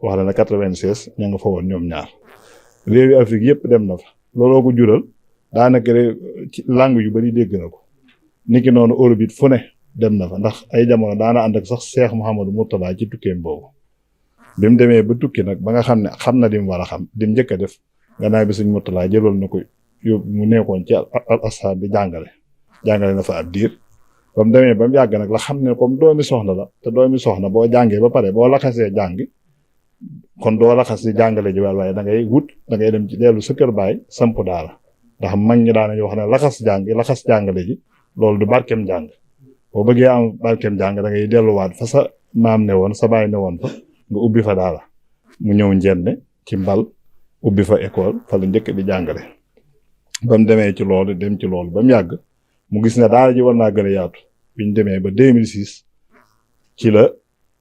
wax na ne 96 ña nga fa woon ñoom ñaar réewi Afrique yëpp dem na fa looloo ko jural daanaka ci langue yu bari dégg na ko niki noonu Europe it fu ne dem na fa ndax ay jamono daana ànd ak sax Cheikh Mouhamadou Mourtada ci tukkeem boobu bi mu demee ba tukki nag ba nga xam ne xam na li mu war a xam di mu njëkk a def gannaaw bi Sëñ Mourtada jëloon na ko yóbbu mu nekkoon ci al Azhar di jàngale na fa ab diir ba mu demee ba mu yàgg nag la xam ne comme doomi soxna la te doomi soxna boo jàngee ba pare boo laxasee jàng kon doo laxas di jàngale ji waaye da ngay dem ci dellu sa kër baay samp daara ndax mag ñi daanañu wax ne laxas jàngale ji loolu du barkeem jàng boo bëggee am barkeem jàng da ngay delluwaat fa sa maam ne woon sa baay ne woon fa nga ubbi fa daara mu ñëw njenne ci mbal ubbi fa école fa la njëkk di jàngale ba mu demee ci loolu dem ci loolu ba mu yàgg mu gis ne daara ji war naa gën a yaatu bi ñu demee ba 2006 ci la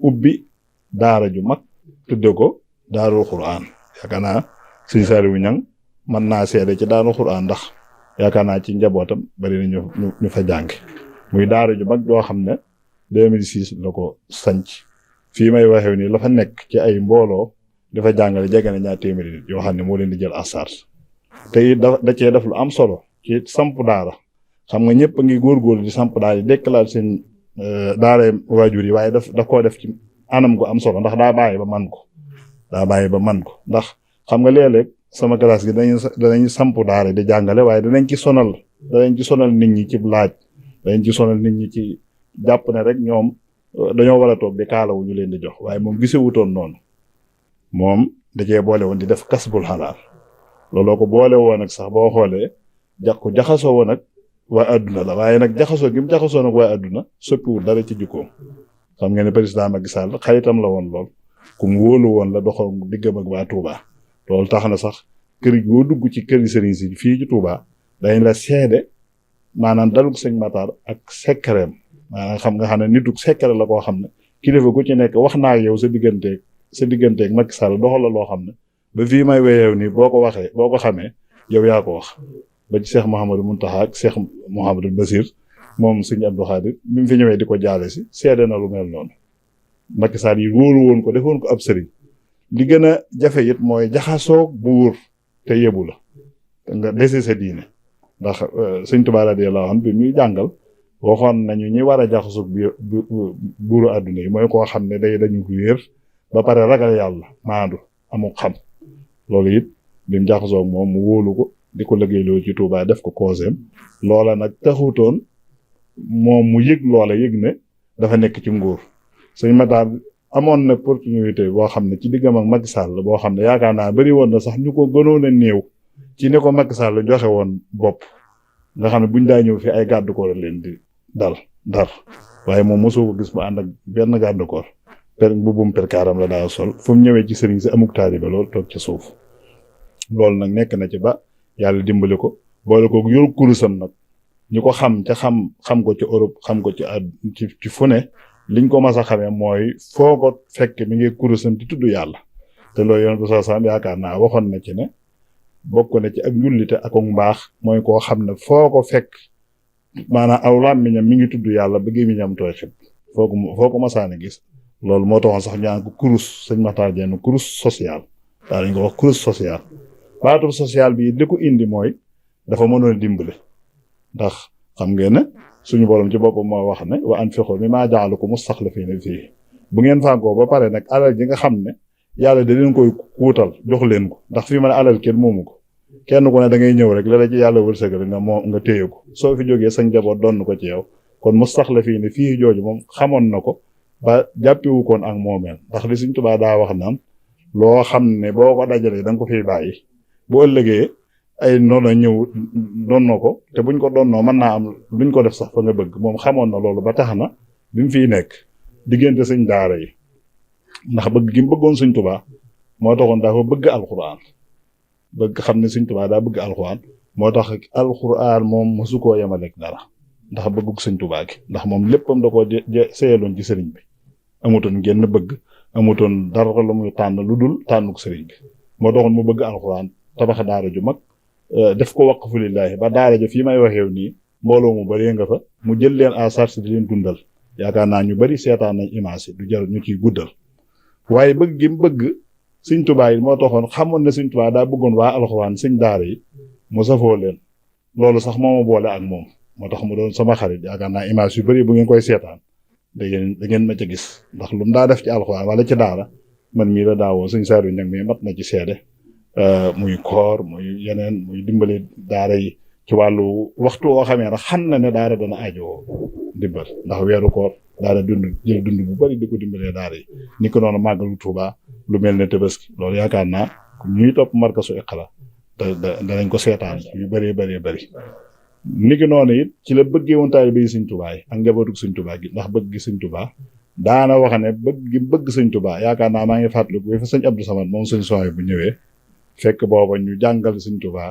ubbi daara ju mag tudde ko Daarul Qur'aan yaakaar naa Sëñ Saaliwu Ñaŋ mën naa seede ci Daarul Qur'aan ndax yaakaar naa ci njabootam bari na ñu fa jànge muy daara ju mag joo xam ne 2006 la ko sanc fii may waxee nii la fa nekk ci ay mbooloo dafa jàngale jege na 200 nit yoo xam ne moo leen di jël en charge te it da cee def lu am solo ci samp daara xam nga ñëpp a ngi góorgóorlu di samp daara yi déclaré seen daara waajur yi waaye daf koo def ci anam gu am solo ndax daa bàyyi ba man ko ndax xam nga léeg-léeg sama classe gi danañ samp daara di jàngale waaye danañ ci sonal nit ñi ci laaj danañ ci sonal nit ñi ci jàpp ne rek ñoom dañoo war a toog di kaalawu ñu leen di jox waaye moom gisewutoon noonu moom da cee boole woon di def kasbul xalaal looloo ko boole woon nag sax boo xoolee jaxasoo woon nag waa adduna la waaye nag jaxasoo gi mu jaxasoo nag waa adduna soppiwul dara ci jikkoom xam nga ne président Macky Sall xaritam la woon lool ku mu wóolu woon la doxal diggam ak waa Touba loolu tax na sax kër gi boo dugg ci këri sëriñ si fii ci Touba dañ la seede maanaam dalug sëñ Matar ak sekkareem maanaam xam nga xam ne nitug sekkare la koo xam ne kilifa gu ci nekk wax naa yow sa digganteeg Macky Sall doxal la loo xam ne ba fii may weyew nii boo ko xamee yow yaa ko wax ba ci Cheikh Mouhamadou Mountakha ak Cheikh Mouhamadou Bassir moom sëñ Abdou Khadir bi mu fi ñëwee di ko jaale si seede na lu mel noonu Macky Sall yi wóolu woon ko defoon ko ab sëriñ li gën a jafe it mooy jaxasoo buur te yebu la nga dese sa diine ndax sëñ Tuubaa radiyallaahu anhu bi muy jàngal waxoon nañu ñi war a jaxasoo buuru àdduna yi mooy koo xam ne dañu ko wéer ba pare ragal yàlla maandu amul xam loolu it bi mu jaxasoo moom mu wóolu ko di ko liggéeyloo ci Touba def ko kooseem loola nag taxutoon moom mu yëg loola yëg ne dafa nekk ci nguur sëñ Matar amoon na opportunité boo xam ne ci diggam ak Macky Sall boo xam ne yaakaar naa bari woon na sax ñu ko gënoon a néew ci ne ko Macky Sall joxe woon bopp nga xam ne buñ daa ñëw fi ay garde corps leen di dar waaye moom mosoo ko gis mu ànd ak benn garde corps mbubbum perkaaram la daa sol fu mu ñëwee ci sëriñ si amuk taalibe loolu toog ci suuf loolu nag nekk na ci ba yàlla dimbali ko boole ko yor kurusam nag ñu ko xam ko ci Europe xam ko ci fu ne liñ ko mas a xamee mooy foo ko fekk mi ngi kurusam di tudd yàlla te loolu yoon bu sasam yaakaar naa waxoon na ci ne bokk na ci ak njullite ak mbaax mooy koo xam ne foo ko fekk maanaam aw làmmiñam mi ngi tudd yàlla ba gémmiñam tooy xib foo ko masaane gis loolu moo taxoon sax ñaan ko kurus sëñ Matar Diène kurus social daa dañ ko wax kurus social baatu social bi li ko indi mooy dafa mënoon dimbale ndax xam ngeen ne suñu borom ci boppam moo wax ne wa anfiqu mimmaa ja'alakum mustaxlafiina fiihi bu ngeen fàggoo ba pare nag alal ji nga xam ne yàlla da leen koy kuutal jox leen ko ndax fii ma ne alal kenn moomu ko kenn ku ne da ngay ñëw rek la ci yàlla wërsëgal nga téye ko soo fi jógee sa njaboot doon ko ci yow kon mustaxlafiina fiihi jooju moom xamoon na ko ba jàppewu koon ak moomeel ndax li Sëñ Tuubaa daa wax naan loo xam ne boo ko dajalee da nga ko fiy bàyyi bu ëllëgee ay noonu ñëw donnoo ko te buñ ko donnoo mën naa am luñ ko def sax fa nga bëgg moom xamoon na loolu ba tax na bi mu fiy nekk diggante sëñ daara yi ndax bëgg gi mu bëggoon Sëñ Tuubaa moo taxoon dafa bëgg alxuraan bëgg xam ne Sëñ Tuubaa daa bëgg alxuraan moo tax alxuraan moom mosu koo yemaleeg dara ndax bëggug Sëñ Tuubaa gi ndax moom léppam da koo seeyaloon ci sëriñ bi amutoon genn bëgg amutoon dara lu muy tànn lu dul tànnuk sëriñ bi moo taxoon mu bëgg alxuraan tabax daara ju mag def ko waqfu lillaahi ba daara ja fii may waxeew nii mbooloo mu bëree nga fa mu jël leen en charge di leen dundal yaakaar naa ñu bari seetaan nañ image yi du jar ñu ciy guddal waaye bëgg gi mu bëgg sëñ Tuubaa yi moo taxoon xamoon ne sëñ Tuubaa daa bëggoon waa alxuraan sëñ daara yi mu safoo leen loolu sax moo ma boole ak moom moo tax mu doon sama xarit yaakaar naa image yu bari bu ngeen koy seetaan da ngeen ma ca gis ndax lu mu daa def ci alxuraan wala ci daara man mii la daawoo sëñ Saliou Niang mii mat na ci seede muy koor muy yeneen muy dimbali daara yi ci wàllu waxtu woo xamee ne xam na ne daara dana aajowoo dimbal ndax weeru koor daara jël dund bu bari di ko dimbalee daara yi ni ko noonu màggalu Tuubaa lu mel ne Tabaski loolu yaakaar naa ñuy topp markasu Iqra danañ ko seetaan yu bëree bëri ni ki noonu it ci la bëggee woon taalibe yi Sëñ Tuubaa yi ak njabootu Sëñ Tuubaa gi ndax bëgg gi Sëñ Tuubaa daana wax ne bëgg Sëñ Tuubaa yaakaar naa maa ngi fàttaliku bi fa sëñ Abdou Samad moom sëñ Soy bu ñëwee fekk booba ñu jàngal Sëñ Tuubaa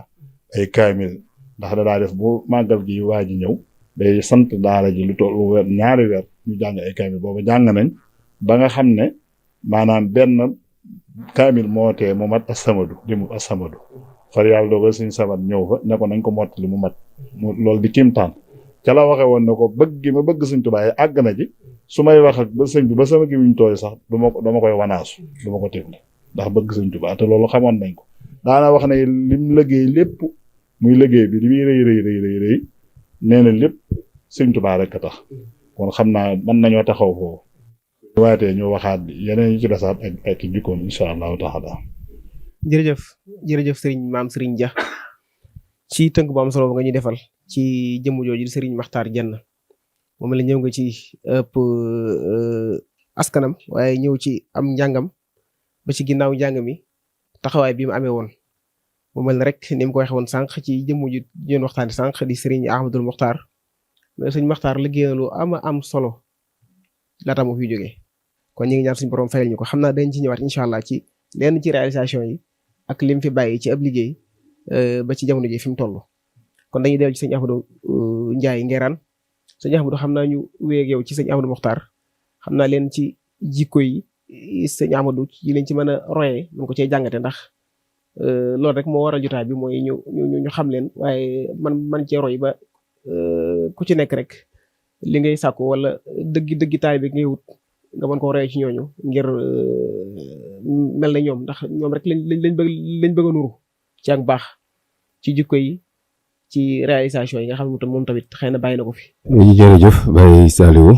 ay kaamil ndax da daa def bu màggal gi waa ji ñëw day sant daara ji lu tollu ñaari weer ñu jàng ay kaamil booba jàng nañ ba nga xam ne maanaam benn kaamil moo tee mu mat as-samadu li mu as-samadu far yàlla dogal Sëñ Samad ñëw fa ne ko nañ ko mottali mu mat loolu di kimtaan ca la waxe woon ne ko bëgg gi ma bëgg Sëñ Tuubaa yi àgg na ci su may wax ak ba sëñ bi ba sama gémmiñ tooy sax dama koy wanaasu dama ko teg ndax bëgg Sëñ Tuubaa te loolu xamoon nañ ko daana wax ne lim liggéey lépp muy liggéey bi li muy rëy nee na lépp Sëñ Tuubaa rek a tax kon xam naa mën nañoo taxaw foofu waatee ñu waxaat yeneen yi ci desaat ak jikkoom insha allahu taala. jërëjëf maam Serigne Dia ci tënk bu am solo nga ñu defal ci jëmm jooju di Serigne Makhtar Diène moom la ñëw nga ci ëpp askanam waaye ñëw ci am njàngam ba ci ginnaaw njàng mi taxawaay bi mu amee woon mu mel ne rek ni mu ko waxee woon sànq ci jëmm ju ñu waxtaanee sànq di Serigne Ahmadul Mokhtar mais Serigne Makhtar liggéey lu am solo laata mu fi jógee kon ñu ngi ñaan suñu borom fayal ñu ko xam naa dañ ci ñëwaat incha allah ci lenn ci réalisation yi ak lim fi bàyyi ci ab liggéey ba ci jamono ji fi mu toll kon dañuy dellu ci sëñ Ahmadou Ndiaye Nguerane sëñ Ahmadou xam naa ñu wéy ak yow ci sëñ Ahmadou Mokhtar xam naa leen ci jikko yi sëñ Ahmadou ci lañ ci mën a royee mën ko cee jàngate ndax loolu rek moo waral jotaay bi mooy ñu xam leen waaye man cee roy ba ku ci nekk rek li ngay sàkku wala dëggi taay bi ngay wut nga mën koo royee ci ñooñu ngir mel na ñoom ndax ñoom rek lañ bëgg a nuru ci ak baax ci jikko yi ci réalisation yi nga xam ne moom tamit xëy na bàyyi na ko fi. jërëjëf Baye Saliou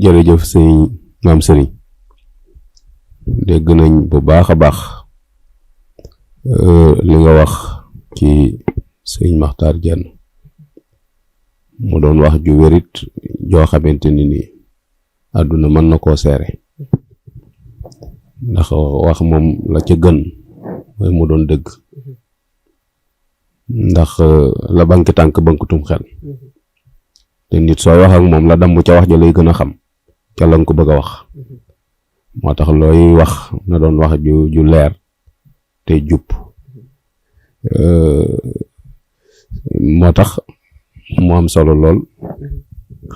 jërëjëf sëñ maam Serigne dégg nañ bu baax a baax li nga wax ci sëñ Makhtar Diène mu doon wax ju wérit joo xamante ni àdduna mën na koo seere ndax wax moom la ca gën mooy mu doon dëgg ndax la banki tànk bankutum xel te nit sooy wax ak moom la damm ca wax ja lay gën a xam ca la nga ko bëgg a wax moo tax looy wax na doon wax ju leer te jub moo tax mu am solo lool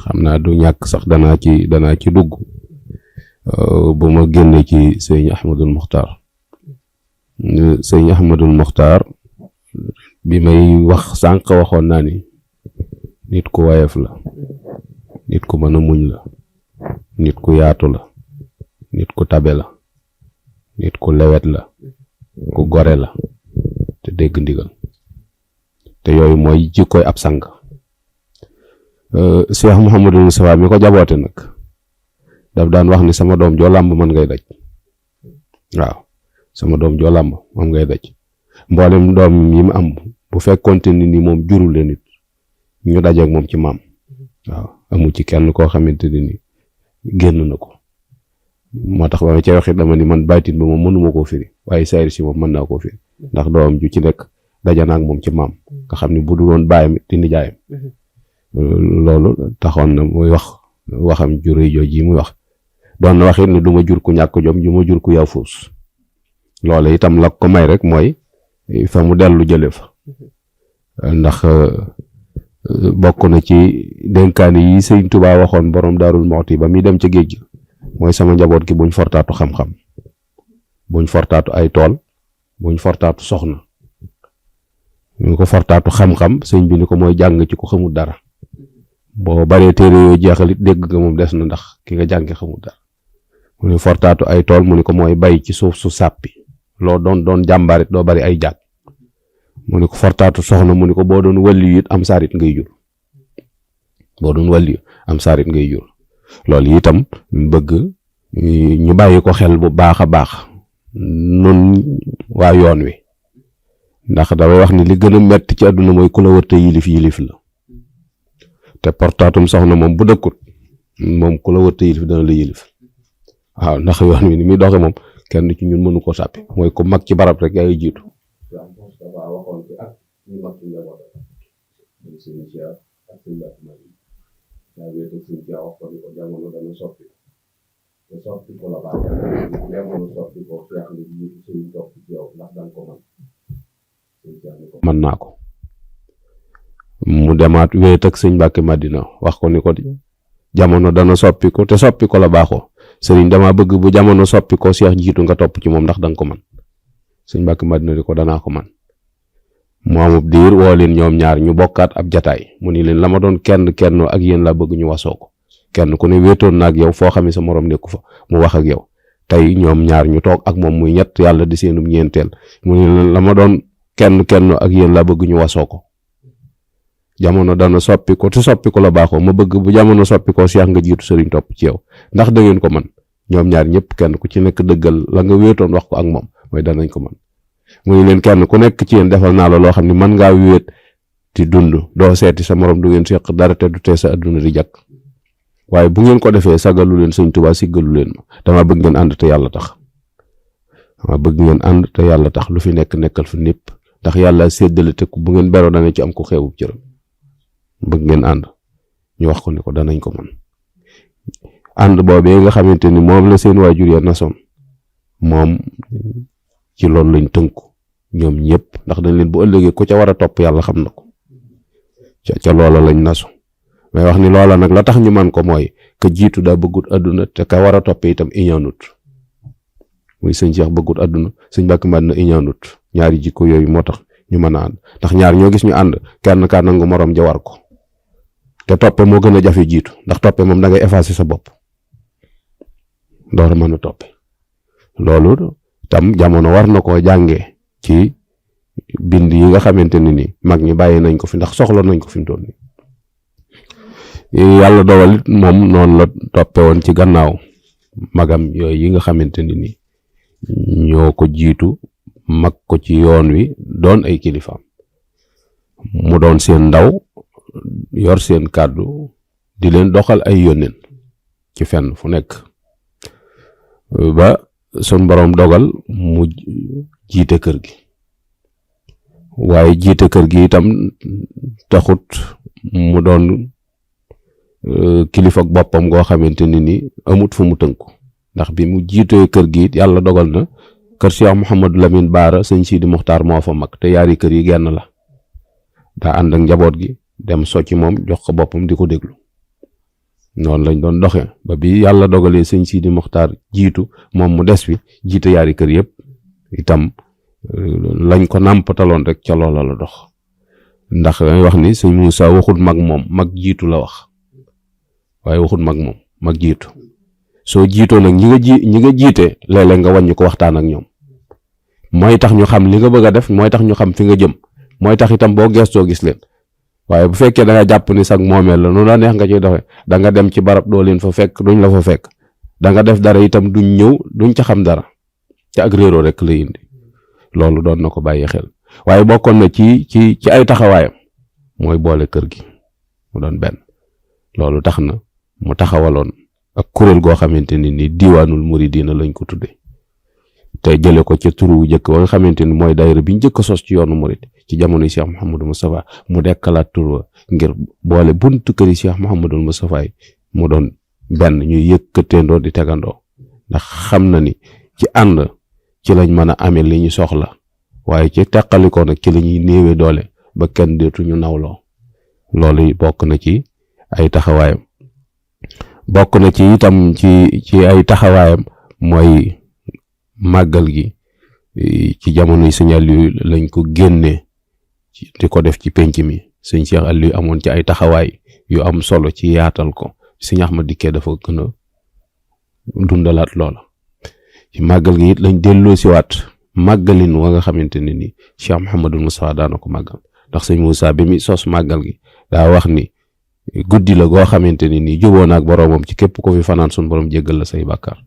xam naa du ñàkk sax danaa ci dugg bu ma génne ci sëñ Ahmadul Mokhtar bi may wax sànq waxoon naa ni nit ku woyof la nit ku mën a muñ la nit ku yaatu la nit ku tabe la nit ku lewet la ku gore la te dégg ndigal te yooyu mooy jikkoy ab sang Cheikh Mouhamadou Moustapha mi ko jaboote nag daf daan wax ni sama doom joo làmb mën ngay daj waaw sama doom joo làmb moom ngay daj mboolem doom yi mu am bu fekkonte ni moom jurul leen it ñu dajeek moom ci maam waaw amu ci kenn koo xamante ni génn na ko moo tax ba ma cay waxit dama ni man baatin bi moom mënuma koo firi waaye sayri si moom mën naa koo firi ndax doom ju ci nekk daje na ak moom ci maam nga xam ni bu dul woon baayam di nijaayam loolu taxoon na muy waxam ju rëy jooju yi muy wax doon na waxit ni du ma jur ku ñàkk jom ju ma jur ku yaafus loolu itam la ko may rek mooy fa mu dellu jële fa ndax bokk na ci dénkaani yi Sëñ Tuubaa waxoon borom Daarul Muxti ba muy dem ca géej gi mooy sama njaboot gi buñ fortaatu xam-xam buñ fortaatu ay tool buñ fortaatu soxna ñu ko fortaatu xam-xam sëñ bi ni ko mooy jàng ci ko xamul dara boo baree téere yoo jeexalit dégg nga moom des na ndax ki nga jànge xamul dara. mu ne fortaatu ay tool mu ne ko mooy bay ci suuf su sàppi loo doon jàmbaarit doo bari ay jàkk. mu ne ko fortaatu soxna mu ne ko boo doon wàlli it am saarit ngay jur. boo doon wàlli am saarit ngay jur. loolu itam bëgg ñu bàyyi ko xel bu baax a baax nun waa yoon wi ndax damay wax ni li gën a metti ci àdduna mooy ku la wërte yilif la te portaatum soxna moom bu dëkkut moom ku la wërte yilif dana la yilif waaw ndax yoon wi ni muy doxe moom kenn ci ñun mënu ko sàppi mooy ku mag ci barab rek yaay jiitu. mën naa ko mu demaat wéet ak sëñ Mbàkke Madina wax ko ni ko jamono dana soppi ko te soppi ko la baaxoo sëriñ dama bëgg bu jamono soppi ko Cheikh jiitu nga topp ci moom ndax danga ko man sëñ Mbàkke Madina di ko danaa ko man mu amub diir woo leen ñoom ñaar ñu bokkaat ab jataay mu ni leen la ma doon kenn ak yéen laa bëgg ñu wasoo ko kenn ku ne wéetoon na ak yow foo xam ne sa morom nekku fa mu wax ak yow tey ñoom ñaar ñu toog ak moom muy ñett yàlla di seenum ñeenteel mu ni leen la ma doon kenn ak yéen laa bëgg ñu wasoo ko jamono dana soppi ko te soppi ko la baaxoo ma bëgg bu jamono soppi ko Cheikh nga jiitu sëriñ topp ci yow ndax da ngeen ko man ñoom ñaar ñëpp kenn ku ci nekk dëggal la nga wéetoon wax ko ak moom mooy danañ ko man muy leen kenn ku nekk ci yéen defal naa la loo xam ne mën ngaa wéet di dund doo seeti sa morom du ngeen seq dara te du tee sa adduna di jàkk waaye bu ngeen ko defee sagalu leen sëñ Tuubaa siggalu leen ma dama bëgg ngeen ànd te yàlla tax lu fi nekk nekkal fi népp ndax yàlla séddale te bu ngeen beroo dana ci am ko xeewub cëram bëgg ngeen ànd ñu wax ko ni ko danañ ko man ànd boobee nga xamante ni moom la seen waajur ya nasoon moom ci loolu lañ tënku ñoom ñëpp ndax dañ leen bu ëllëgee ku ca war a topp yàlla xam na ko ca loola lañ nasu mais wax ni loola nag la tax ñu man ko mooy ka jiitu daa bëggut àdduna te ka war a topp itam iñaanut muy sëñ Cheikh bëggut àdduna sëñ Mbàkke Madina iñaanut ñaari jikko yooyu moo tax ñu mën a ànd ndax ñaar ñoo gis ñu ànd kenn ka nangu morom ja war ko te toppe moo gën a jafe jiitu ndax toppe moom da ngay effacer sa bopp door a mën a toppe loolu tam jamono war na koo jàngee ci bind yi nga xamante ne ni mag ñi bàyyi nañ ko fi ndax soxla nañ ko fi mu toll nii yàlla dogal it moom noonu la toppe woon ci gannaaw magam yooyu yi nga xamante ne ni ñoo ko jiitu mag ko ci yoon wi doon ay kilifaam mu doon seen ndaw yor seen kàddu di leen doxal ay yónneen ci fenn fu nekk ba sun borom dogal mu jiite kër gi waaye jiite kër gi itam taxut mu doon kilifa ak boppam goo xamante ni amut fu mu tënku ndax bi mu jiitee kër gi yàlla dogal na kër Cheikh Mouhamadou Lamine Baara sëñ Sidi Muxtaar moo fa mag te yaari kër yi genn la daa ànd ak njaboot gi dem socci moom jox ko boppam di ko déglu noonu lañ doon doxe ba bi yàlla dogalee sëñ Sidi Muxtaar jiitu moom mu des fi jiite yaari kër yëpp itam lañ ko nàmpataloon rek ca loola la dox ndax dañuy wax ni sëñ Moussa waxut mag moom mag jiitu la wax waaye waxut mag moom mag jiitu soo jiitoo nag ñi nga jiite léeg-léeg nga wàññi ko waxtaan ak ñoom mooy tax ñu xam li nga bëgg a def mooy tax ñu xam fi nga jëm mooy tax itam boo gestoo gis leen waaye bu fekkee da nga jàpp ni sag moomeel la noonu la neex nga ciy doxe da nga dem ci barab doo leen fa fekk duñ la fa fekk da nga def dara itam duñ ñëw duñ ca xam dara ca ak réeroo rek la indi loolu doon na ko bàyyi xel waaye bokkoon na ci ay taxawaayam mooy boole kër gi mu doon benn loolu tax na mu taxawaloon ak kuréel goo xamante ni diwaanul muridina lañ ko tudde te jële ko ca turu jëkk ba nga xamante ni mooy daayira bi njëkk a sos ci yoonu murid ci jamonoy Cheikh Mouhamadou Moustapha mu dekkalaat tur ngir boole buntu këri Cheikh Mouhamadou Moustapha mu doon benn ñuy yëkkateendoo di tegandoo ndax xam na ni ci ànd ci lañ mën a amee li ñu soxla waaye ci teqalikoo nag ci la ñuy néewee doole ba kenn deetuñu nawloo loolu bokk na ci ay taxawaayam bokk na ci itam ci ay taxawaayam mooy màggal gi ci jamonoy signal yu lañ ko génnee di ko def ci penc mi sëñ Cheikh Aliou amoon ci ay taxawaay yu am solo ci yaatal ko sëñ Ahmad dikkee dafa gën a dundalaat loola ci màggal gi it lañ delloo siwaat màggalin wa nga xamante ne ni Cheikh Mouhamadou Moustapha daana ko màggal ndax sëñ Moussa bi mi sos màggal gi daa wax ni guddi la goo xamante ne nii juboo naak boroomam ci képp ko fi fanaan sun borom jéggal la say bàkkaar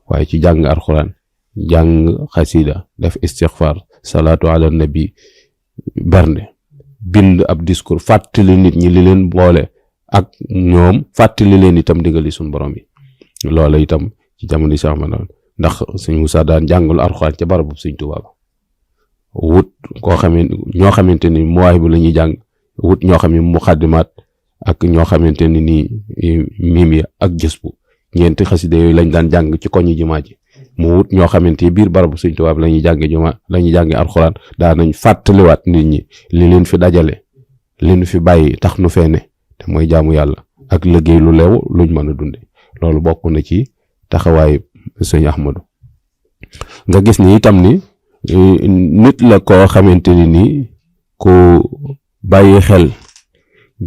waaye ci jàng alxuraan jàng xasida def istixfar salaatu ala nabi bernde bind ab discours fàttali nit ñi li leen boole ak ñoom fàttali leen itam digali sun borom yi loola itam ci jamono yi sax ma ndax sëñ Moussa daan jàngalu alxuraan ca barabu sëñ Tuubaa ba wut ñoo xamante ni muwaay bu la ñuy jàng wut ñoo xam ne muxaddimaat ak ñoo xamante ni nii mim ya ak jës bu ñeenti xasida yooyu lañ daan jàng ci koñi jumaa ji mu wut ñoo xamante ni biir barabu sëñ Tuubaa bi la ñuy jànge jumaa la ñuy jànge alxuraan daa nañ fàttaliwaat nit ñi li leen fi dajale li ñu fi bàyyi tax nu fee ne te mooy jaamu yàlla ak liggéey lu leew luñ mën a dunde loolu bokk na ci taxawaayu sëñ Ahmadou nga gis ni itam ni nit la koo xamante ni nii ku bàyyi xel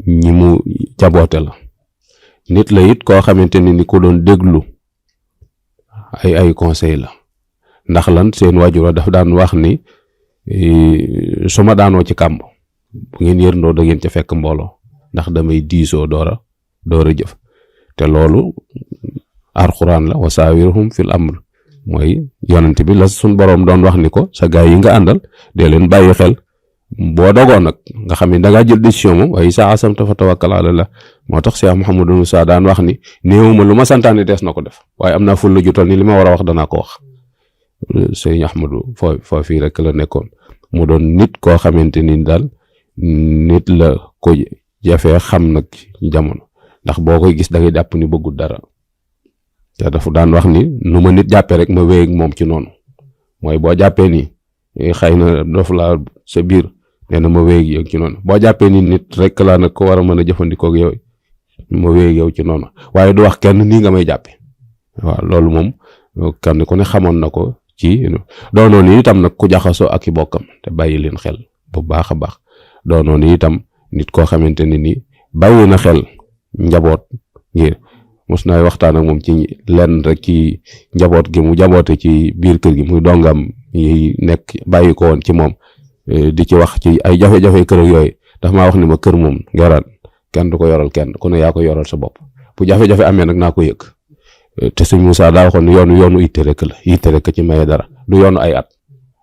ñi mu jaboote la nit la it koo xamante ni ku doon déglu ay conseil la ndax lan seen waajur daf daan wax ni su ma daanoo ci kàmb bu ngeen yërndoo da ngeen ca fekk mbooloo ndax damay diisoo door a jëf te loolu alxuraan la wa saawirhum fil amr mooy yonent bi la suñ boroom doon wax ni ko sa gaay yi nga àndal dee leen bàyyi xel boo dogoo nag nga xam ne dangaa jël décision moom waaye saa asamta fa tawakkal ala la moo tax Cheikh Mouhamadou Moussa daan wax ni néewuma lu ma santaane dees na ko def waaye am naa ful la jutal ni li ma war a wax danaa ko wax sëñ Ahmadou foo fii rek la nekkoon mu doon nit koo xamante ni daal nit la ko jafee xam nag ci jamono ndax boo koy gis da ngay jàpp ni bëggul dara te dafa daan wax ni nu ma nit jàppee rek ma wéy ak moom ci noonu mooy boo jàppee ni xëy na dof laa sa biir nee na ma wéy ak yow ci noonu boo jàppee ni nit rek laa nag ko war a mën a jëfandikoo ak yow ma wéy ak yow ci noonu waaye du wax kenn nii nga may jàppe waaw loolu moom kenn ku ne xamoon na ko ci doonoon ni itam nag ku jaxasoo ak i bokkam te bàyyi leen xel bu baax a baax doonoon ni itam nit koo xamante ne ni bàyyi na xel njaboot ngir mos naay waxtaan ak moom ci lenn rek ci njaboot gi mu jaboote ci biir kër gi muy dongam yi nekk bàyyi ko woon ci moom di ci wax ci ay jafe-jafe kër yooyu dafa maa wax ni ma kër moom ngeraat kenn du ko yoral kenn ku ne yaa ko yoral sa bopp bu jafe-jafe amee nag naa ko yëg te sëñ Moussa daa waxoon yoonu itte rek la itte rek ci maye dara du yoonu ay at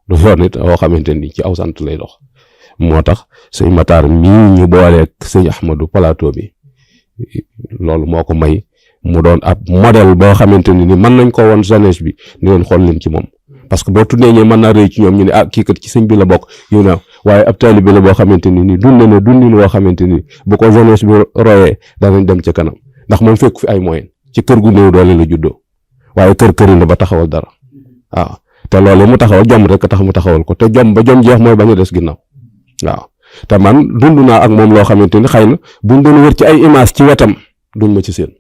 du yoon it woo xamante ni ci aw sant lay dox moo tax sëñ Matar mii ñu booleeg sëñ Ahmadou plateau bi loolu moo ko may mu doon ab modèle boo xamante ni mën nañ ko woon jeunesse bi ni leen xool leen ci moom parce que boo tuddee ñee mën naa rëy ci ñoom ñu ne kii kat ci sëñ bi la bokk yu na waaye ab taalibe la boo xamante ni dund na dundin woo xamante ni bu ko jeunesse bi royee danañ dem ca kanam ndax moom fekk fi ay moyen ci kër gu néew doole la juddoo waaye kër na ba taxawal dara waaw te loolu mu taxawal jom rek tax mu taxawal ko te jom ba jom jeex mooy bañ a des ginnaaw waaw te man dund naa ak moom loo xamante ni xëy na buñ doon wër ci ay image ci wetam duñ ma ci seen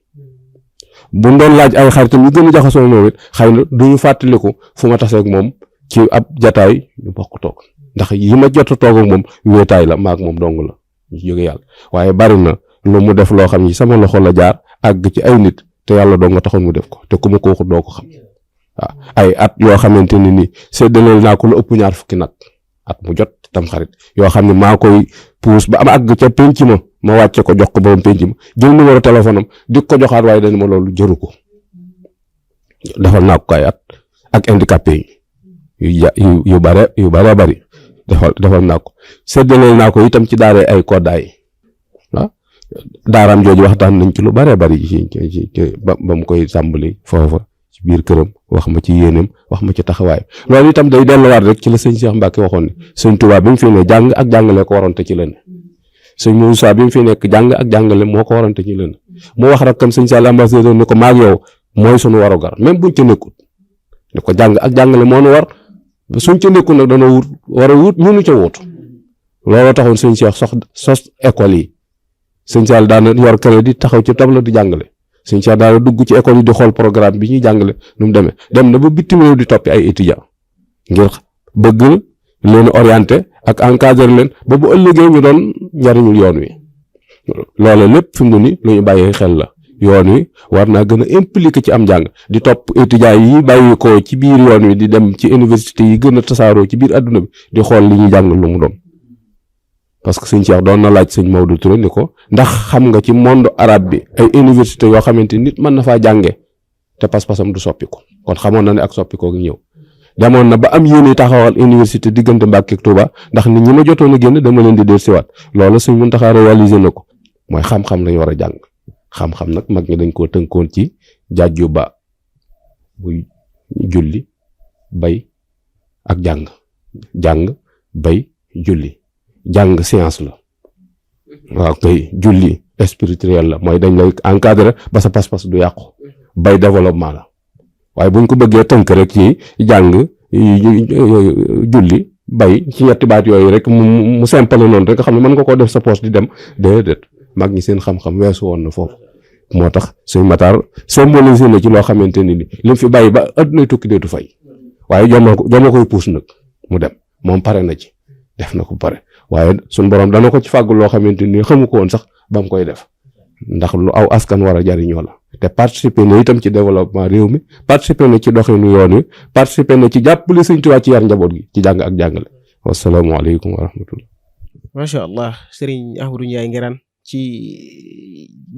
buñ doon laaj ay xaritam yu gën a jaxasoo moom it xëy na duñu fàttaliku fu ma tasee ak moom ci ab jataay ñu bokk toog ndax yi ma jot a toog ak moom wéetaay la maak moom dong la ñu jóge yàlla waaye bari na lu mu def loo xam ni sama loxo la jaar àgg ci ay nit te yàlla dong nga taxoon mu def ko te ku ma ko waxut doo ko xam waaw ay at yoo xamante ni séddaleel naa ko lu ëpp 20 fukki nag at mu jot tam xarit yoo xam ne maa koy puus ba am àgg ca penc ma wàcce ko jox ko borom penc ma jël numéro téléphone am di ko joxaat waaye dañ ma loolu jëru ko defal naa ko ay at ak handicapé yi yu bare bari defal naa ko séddaleel naa ko itam ci daara ay koddaay waaw daaraam jooju waxtaan nañ ci lu bare bari ci ba mu koy tàmbali foofa ci biir këram wax ma ci yéeneem wax ma ci taxawaay loolu itam day delluwaat rek ci la sëñ Cheikh Mbacke waxoon ne sëñ Touba bi mu fi ne jàng ak jàngale ko waroon te ci leen sëñ Moussa bi mu fi nekk jàng ak jàngale moo ko waroon te ci leen mu wax rek comme sëñ Sall ambassadeur ni ko maag yow mooy sunu warugar même buñ ca nekkul ne ko jàng ak jàngale moo nu war suñ ca nekkul nag dana war a wut ñu ca wut looloo taxoon sëñ Cheikh sos école yi sëñ Sall daana yor crédit taxaw ci table di jàngale sëñ Cheikh daal dugg ci école yi di xool programme bi ñuy jàngale nu mu demee dem na ba bitim réew di toppi ay étudiants ngir bëgg leen orienté ak encadré leen ba bu ëllëgee ñu doon njariñul yoon wi loolu lépp fi mu ne ni lu ñu bàyyi xel la yoon wi war naa gën a impliqué ci am njàng di topp étudiants yi bàyyi ko ci biir yoon wi di dem ci université yi gën a tasaaroo ci biir adduna bi di xool li ñuy jàng lu mu doon parce que sëñ Cheikh doon na laaj sëñ Maodo Touré ni ko ndax xam nga ci monde arabe bi ay université yoo xamante nit mën na faa jànge te pas-pasam du soppiku kon xamoon na ne ak soppikoo gi ñëw demoon na ba am yéene taxawal université diggante Mbàkke ak Touba ndax nit ñi ma jotoon a génn dama leen di dellusiwaat loolu sëñ Muntaxa réalisé na ko mooy xam-xam lañu war a jàng xam-xam nag mag ñi dañ koo tënkoon ci jaaju ba muy julli bay ak jàng bay julli jàng science la waaw kay julli spirituel la mooy dañ lay encadrer ba sa pas-pas du yàqu bay développement la waaye buñ ko bëggee tënk rek ci jàng julli bay ci ñetti baat yooyu rek mu simple noonu rek nga xam ne mën nga koo def sa poche di dem déedéet mag ñi seen xam-xam weesu woon na foofu moo tax Sëñ Matar symbolisé na ci loo xamante ni li mu fi bàyyi ba adduna tukki deetu fay waaye joma koy puus nag mu dem moom pare na ci def na ko pare waaye suñ borom dana ko ci fàggul loo xamante ni xamu ko woon sax ba mu koy def ndax lu aw askan war a jariñoo la te participer na itam ci développement réew mi participer na ci doxinu yoon wi participer na ci jàppale Sëñ Tuubaa ci yar njaboot gi ci jàng ak jàngale wasalaamaaleykum wa rahmatullah. macha allah Serigne Ahmadou Ndiaye Nguirane ci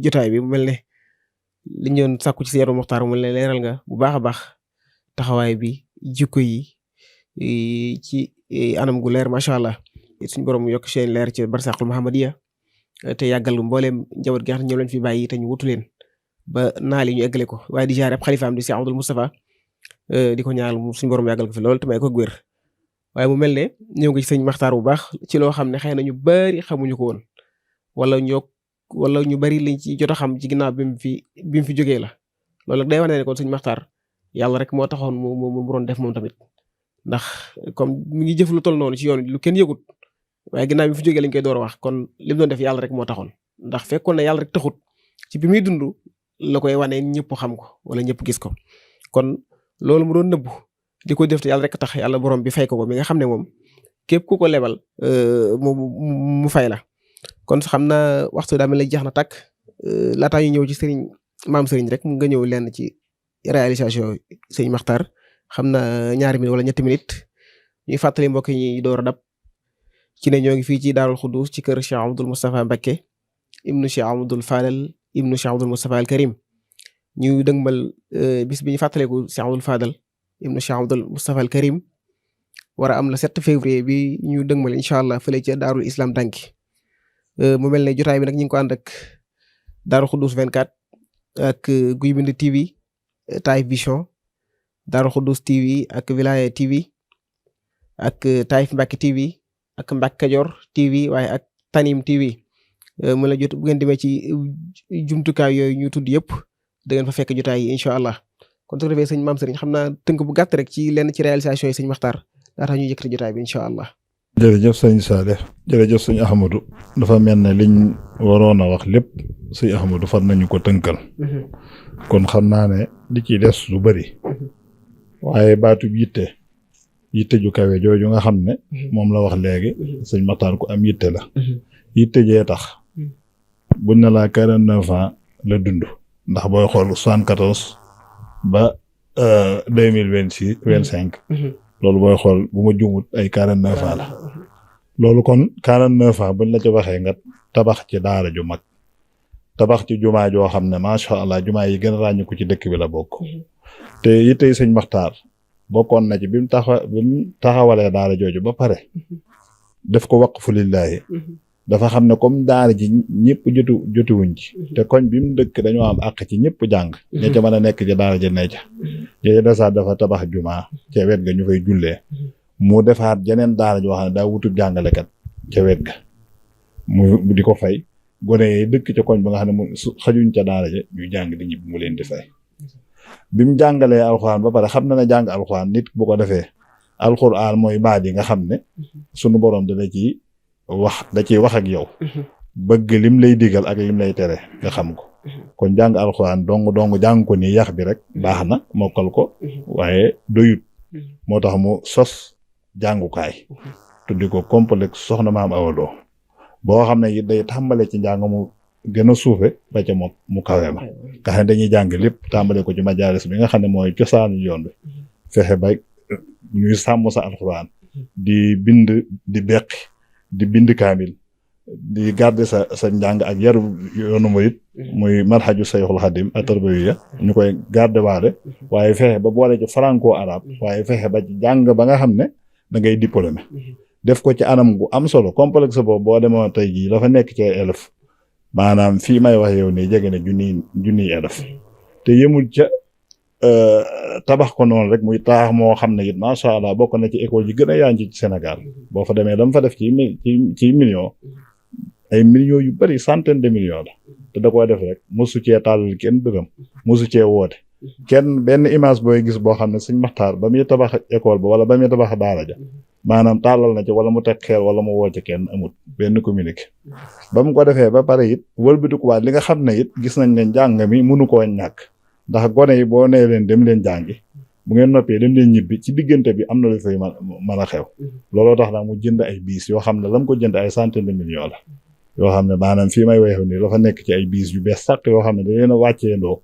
jotaay bi mu mel ne li ñu doon sàkku ci Sëriñ Muxtaar mu ne leeral nga bu baax a baax taxawaay bi jikko yi ci anam gu leer macha allah suñu borom yokk seen leer ci barsaqul Muhammadiya te yàggal mbooleem njaboot gi nga xam ne ñoo leen fi bàyyi te ñu wutu leen ba naal yi ñu eggale ko waaye di jaar ab xalifaam di Cheikh Abdoul Moustapha di ko ñaanal suñu borom yàggal ko fi lool te may ko wér waaye mu mel ne ñëw nga ci sëñ Maxtaar bu baax ci loo xam ne xëy na ñu bari xamuñu ko woon wala ñu bari liñ ci jot a xam ci ginnaaw bi mu fi jógee la loolu nag day wane ne kon sëñ Maxtaar yàlla rek moo taxoon mu doon def moom tamit ndax comme mi ngi jëf lu toll noonu ci yoon lu kenn yëgut waaye ginnaaw bi mu fi jógee lañ koy door a wax kon li mu doon def yàlla rek moo taxoon ndax fekkoon na yàlla rek taxut ci bi muy dund la koy wane ñëpp xam ko wala ñëpp gis ko kon loolu mu doon nëbbu di ko def te yàlla rek tax yàlla borom bi fay ko mi nga xam ne moom képp ku ko lebal mu fay la kon xam naa waxtu daa mel ne jeex na tàkk laataa ñu ñëw ci maam sëriñ rek nga ñëw lenn ci réalisation sëriñ Maxtaar xam na 2 minutes wala 3 minutes ñuy fàttali mbokk yi door a dab ci ne ñoo ngi fii ci Daarul Xuddus ci kër Cheikh Abdoul Moustapha Mbacké ibnu Cheikh Abdoul Fadal ibnu Cheikh Abdoul Moustapha al Karim ñu dëgmal bis bi ñu fàttaleku Cheikh Abdoul Fadal ibnu Cheikh Abdoul Moustapha al Karim war a am le 7 février bi ñu dëgmal incha allah fële ca Daarul Islam Danki mu mel ne jotaay bi nag ñu ngi ko ànd ak Daarul Xuddus 24 ak Guy Mbind TV Taïf Vision Daarul Xuddus TV ak Wilaya TV ak Taïf Mbacké TV ak Mbacké Kajoor TV waaye ak Tanim TV mu la jot bu ngeen demee ci jumtukaay yooyu ñu tudd yëpp da ngeen fa fekk jotaay yi incha allah kon su ko defee sëñ maam sëriñ xam naa tënk bu gàtt rek ci lenn ci réalisation yi sëñ Maxtaar laata ñu yëkkati jotaay bi incha allah. jërëjëf sëñ Saleh jërëjëf sëñ Ahmadou dafa mel ne liñ waroon a wax lépp sëñ Ahmadou far nañu ko tënkal. kon xam naa ne li ciy des lu bari. waaye baatu yitte ju kawe jooju nga xam ne. moom la wax léegi. sëñ Maxtaar ku am yitte la. yitte jee tax. buñ ne laa 49 ans la dund. ndax booy xool 74 ba 2025. loolu booy xool bu ma jumut ay 49 ans la. loolu kon 49 ans buñ la ci waxee nga tabax ci daara ju mag. tabax ci jumaa joo xam ne macha allah jumaa yi gën a ràññiku ci dëkk bi la bokk. te yittey sëñ Maxtaar bokkoon na ci bi mu taxawalee daara jooju ba pare. def ko waqfu lillaahi. dafa xam ne comme daara ji ñëpp jotuwuñ ci. te koñ bi mu dëkk dañoo am àq ci ñëpp jàng. ña ca mën a nekk ci daara ji ne ca. jërëjëf desaat dafa tabax jumaa ca wet ga ñu fay jullee. mu defaat jeneen daara joo xam ne daa wutub jàngalekat ca wet ga. mu di ko fay. gone yi dëkk ca koñ ba nga xam ne xajuñ ca daara ja ñuy jàng di ñibbi mu leen di fay. bi mu jàngalee alxuraan ba pare xam na ne jàng alxuraan nit bu ko defee. alxuraan mooy baat yi nga xam ne. sunu borom da ciy wax ak yow. bëgg lim lay digal ak lim lay tere nga xam ko. kon jàng alxuraan dong jàng ko nii yax bi rek baax na mokkal ko. waaye doyut. moo tax mu sos jàngukaay tuddi ko complexe soxna maam Awa Lo boo xam ne it day tàmbale ci njàng mu gën a suufe ba ca mu kawe ma nga xam ne dañuy jàng lépp tàmbale ko ci majaalis bi nga xam ne mooy cosaanu yoon bi fexe ba ñuy sàmm sa alxuraan di bind di beqi di bind kaamil di garder sa njàng ak yaru yoonu murit muy manhaju Sayxul Xadim ak tarbiya ñu koy garder waale waaye fexe ba boole ci franco arabe waaye fexe ba ci jàng ba nga xam ne da ngay diplômé def ko ci anam gu am solo complexe boobu boo demoon tey jii dafa nekk ci élèves maanaam fii may wax yow nii jege na junniy élèves te yemul ca tabax ko noonu rek muy taax moo xam ne it macha allah bokk na ci école yi gën a yaanci ci Sénégal boo fa demee dama fa def ci millions ay millions yu bari centaine de millions la te da koy def rek mosu cee tàllal kenn dërëm mosu cee woote kenn benn image booy gis boo xam ne Sëñ Maxtaar ba muy tabax école ba wala ba muy tabax daara ja maanaam tàllal na ci wala mu teg xeer wala mu woo ci kenn amut benn communiqué ba mu ko defee ba pare it wëlbatikuwaat li nga xam ne it gis nañ ne njàng mi mënu koo ñàkk ndax gone yi boo nee leen dem leen jàngi bu ngeen noppee dem leen ñibbi ci diggante bi am na lu fay mën a xew looloo tax nag mu jënd ay biis yoo xam ne la mu ko jënd ay centaine de millions la yoo xam ne maanaam fii may weexu nii dafa nekk ci ay biis yu bees sàq yoo xam ne da leen a wàccee ndoo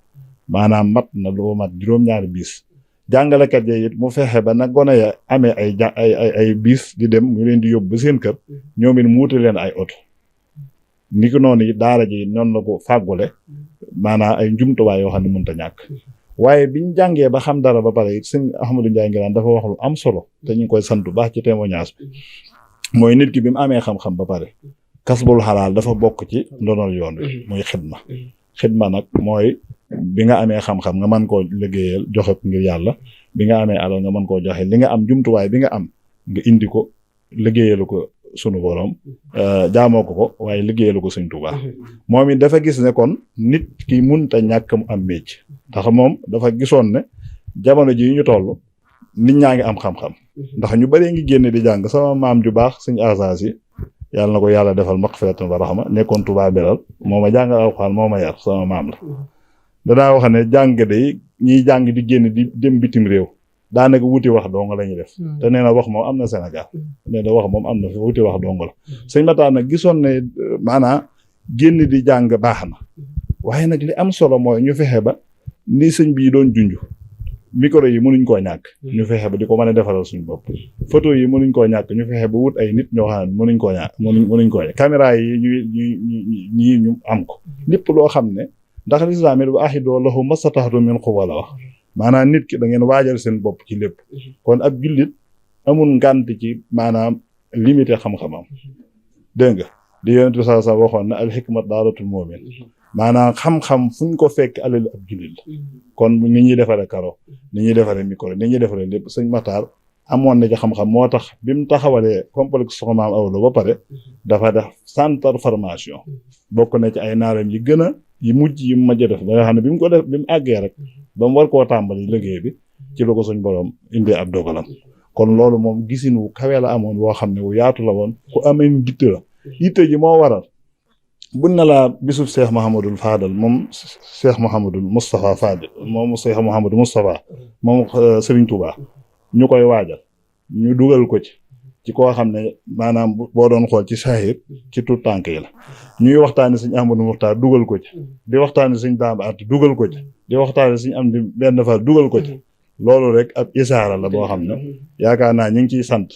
maanaam mat na loo mat juróom-ñaari biis jàngalekat yi it mu fexe ba nag gone ya amee ay biis di dem ñu leen di yóbbu ba seen kër ñoom it mu wuti leen ay oto ni ko noonu it daara ji noonu la ko fàggule maanaam ay njumtuwaay yoo xam ne mënut a ñàkk waaye biñ jàngee ba xam dara ba pare it sëñ Ahmadou Ndiaye Nguirane dafa wax lu am solo te ñu ngi koy sant bu baax ci témoignage bi mooy nit ki bi mu amee xam-xam ba pare kasbul xalaal dafa bokk ci ndonol yoon wi muy xidma nag mooy bi nga amee xam-xam nga mën koo liggéeyal joxe ko ngir yàlla bi nga amee alal nga mën koo joxe li nga am jumtuwaay bi nga am nga indi ko liggéeyalu ko sunu borom jaamoo ko waaye liggéeyalu ko Sëñ Tuubaa moom it dafa gis ne kon nit ki munta ñàkk mu am métier ndax moom dafa gisoon ne jamono ji ñu toll nit ñaa ngi am xam-xam ndax ñu bëree ngi génne di jàng sama maam ju baax Sëñ Asaas yi yàlla na ko yàlla defal maqfiratan wa rahma nekkoon Tuubaa Belal moo ma jàngal alxuraan moo ma yar sama maam la danaa wax ne jàng de ñiy jàng di génn di dem bitim réew daanaka wuti wax dong la ñuy def te nee na wax moom am na Sénégal nee na wax moom am na fi wuti wax dong la Sëñ Matar nag gisoon ne maanaam génn di jàng baax na waaye nag li am solo mooy ñu fexe ba ni sëñ bii doon junj micro yi mënuñ koo ñàkk ñu fexe ba di ko mën a defaral suñu bopp photo yi mënuñ koo ñàkk ñu fexe ba wut ay nit ñoo xam ne mënuñ koo ñàkk mënuñ koo ñàkk caméra yi ñu am ko lépp loo xam ne ndax lislaam it wa ahidoo lahu masatahtum min quwwa la wax maanaam nit ki da ngeen waajal seen bopp ci lépp kon ab jullit amul ngànt ci maanaam limité xam-xamam dégg nga di yonent bi saa saa waxoon na al hikmat daalatul mu'min maanaam xam-xam fu ñu ko fekk alal ab jullit la kon ni ñuy defaree karo ni ñuy defaree micro ni ñuy defaree lépp Sëñ Matar amoon na ci xam-xam moo tax bi mu taxawalee complexe Soxna Maam Awa Lo ba pare dafa def centre formation bokk na ci ay naaram yi gën a yi mujj yi mu mujj def ba nga xam ne bi mu ko def bi mu àggee rek ba mu war koo tàmbali liggéey bi ci la ko suñ borom indee ab dogalam kon loolu moom gisin wu kawe la amoon boo xam ne wu yaatu la woon ku amee yitte la yitte ji moo waral buñ na laa bisub Cheikh Mouhamadul Fadal moom Cheikh Mouhamadul Moustapha Fadal moom Cheikh Mouhamadul Moustapha moom Serigne Touba ñu koy waajal ñu dugal ko ci koo xam ne maanaam boo doon xool ci saahir ci tout tànk yi la ñuy waxtaani Sëñ Ahmadou Muxtaar dugal ko ci di waxtaani Sëñ Bamba At dugal ko ci di waxtaani Sëñ Amdi Benn Fall dugal ko ci loolu rek ab isaara la boo xam ne yaakaar naa ñu ngi ciy sant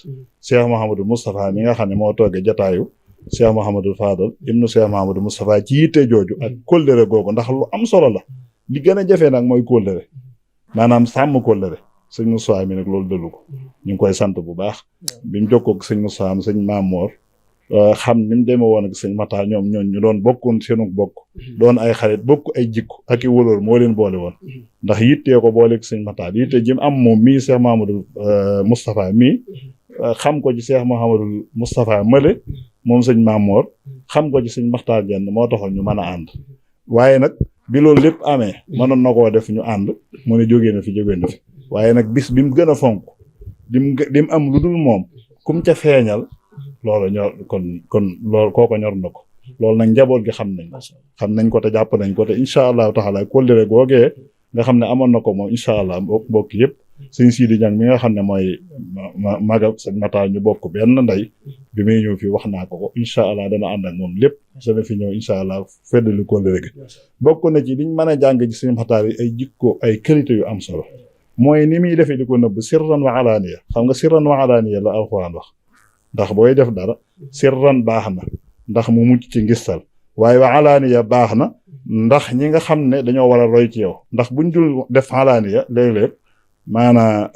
Cheikh Mouhamadou Moustapha mi nga xam ne moo toogee jataayu Cheikh Mouhamadou Fadal ibnu Cheikh Mouhamadou Moustapha ci yitte jooju ak kóllëre googu ndax lu am solo la li gën a jafe nag mooy kóllëre maanaam sàmm kóllëre Sëñ Moustapha mi nag loolu dëllu ko ñu ngi koy sant bu baax bi mu jokkoo ak Sëñ Moustapha am Sëñ Mamoor xam ni mu demee woon ak Sëñ Matar ñoom ñu doon bokkoon seenu bokk doon ay xarit bokk ay jikko ak i wóolóor moo leen boole woon ndax yittee ko booleeg Sëñ Matar yitte jëm am moom mii Cheikh Mouhamadou Moustapha mii xam ko ci Cheikh Mouhamadou Moustapha Mële moom Sëñ Mamoor xam ko ci Sëñ Maxtaar Jenn moo taxoon ñu mën a ànd waaye nag bi loolu lépp amee mënoon na koo def ñu ànd mu ne jógee na fi waaye nag bis bi mu gën a fonk di mu am lu dul moom kum ca feeñal loolu ñor kon loolu kooko ñor na ko loolu nag njaboot gi xam nañ ko te jàpp nañ ko te incha allahu taala kóllëre googee nga xam ne amoon na ko moom incha allah bokk yëpp sëñ Sidi Ñang mi nga xam ne mooy maga sëñ Matar ñu bokk benn ndey bi muy ñëw fii wax naa ko incha allah dana ànd ak moom lépp dana fi ñëw incha allah feddali ko léegi bokk na ci liñ mën a jàng ci sëñ Matar yi ay jikko ay qualité yu am solo mooy ni muy defee di ko nëbb sirran wa alaaniya xam nga sirran wa alaaniya la alxuraan wax ndax booy def dara sirran baax na ndax mu mucc ci ngistal waaye wa alaaniya baax na ndax ñi nga xam ne dañoo war a roy ci yow ndax buñ dul def alaaniya léeg-léeg maanaam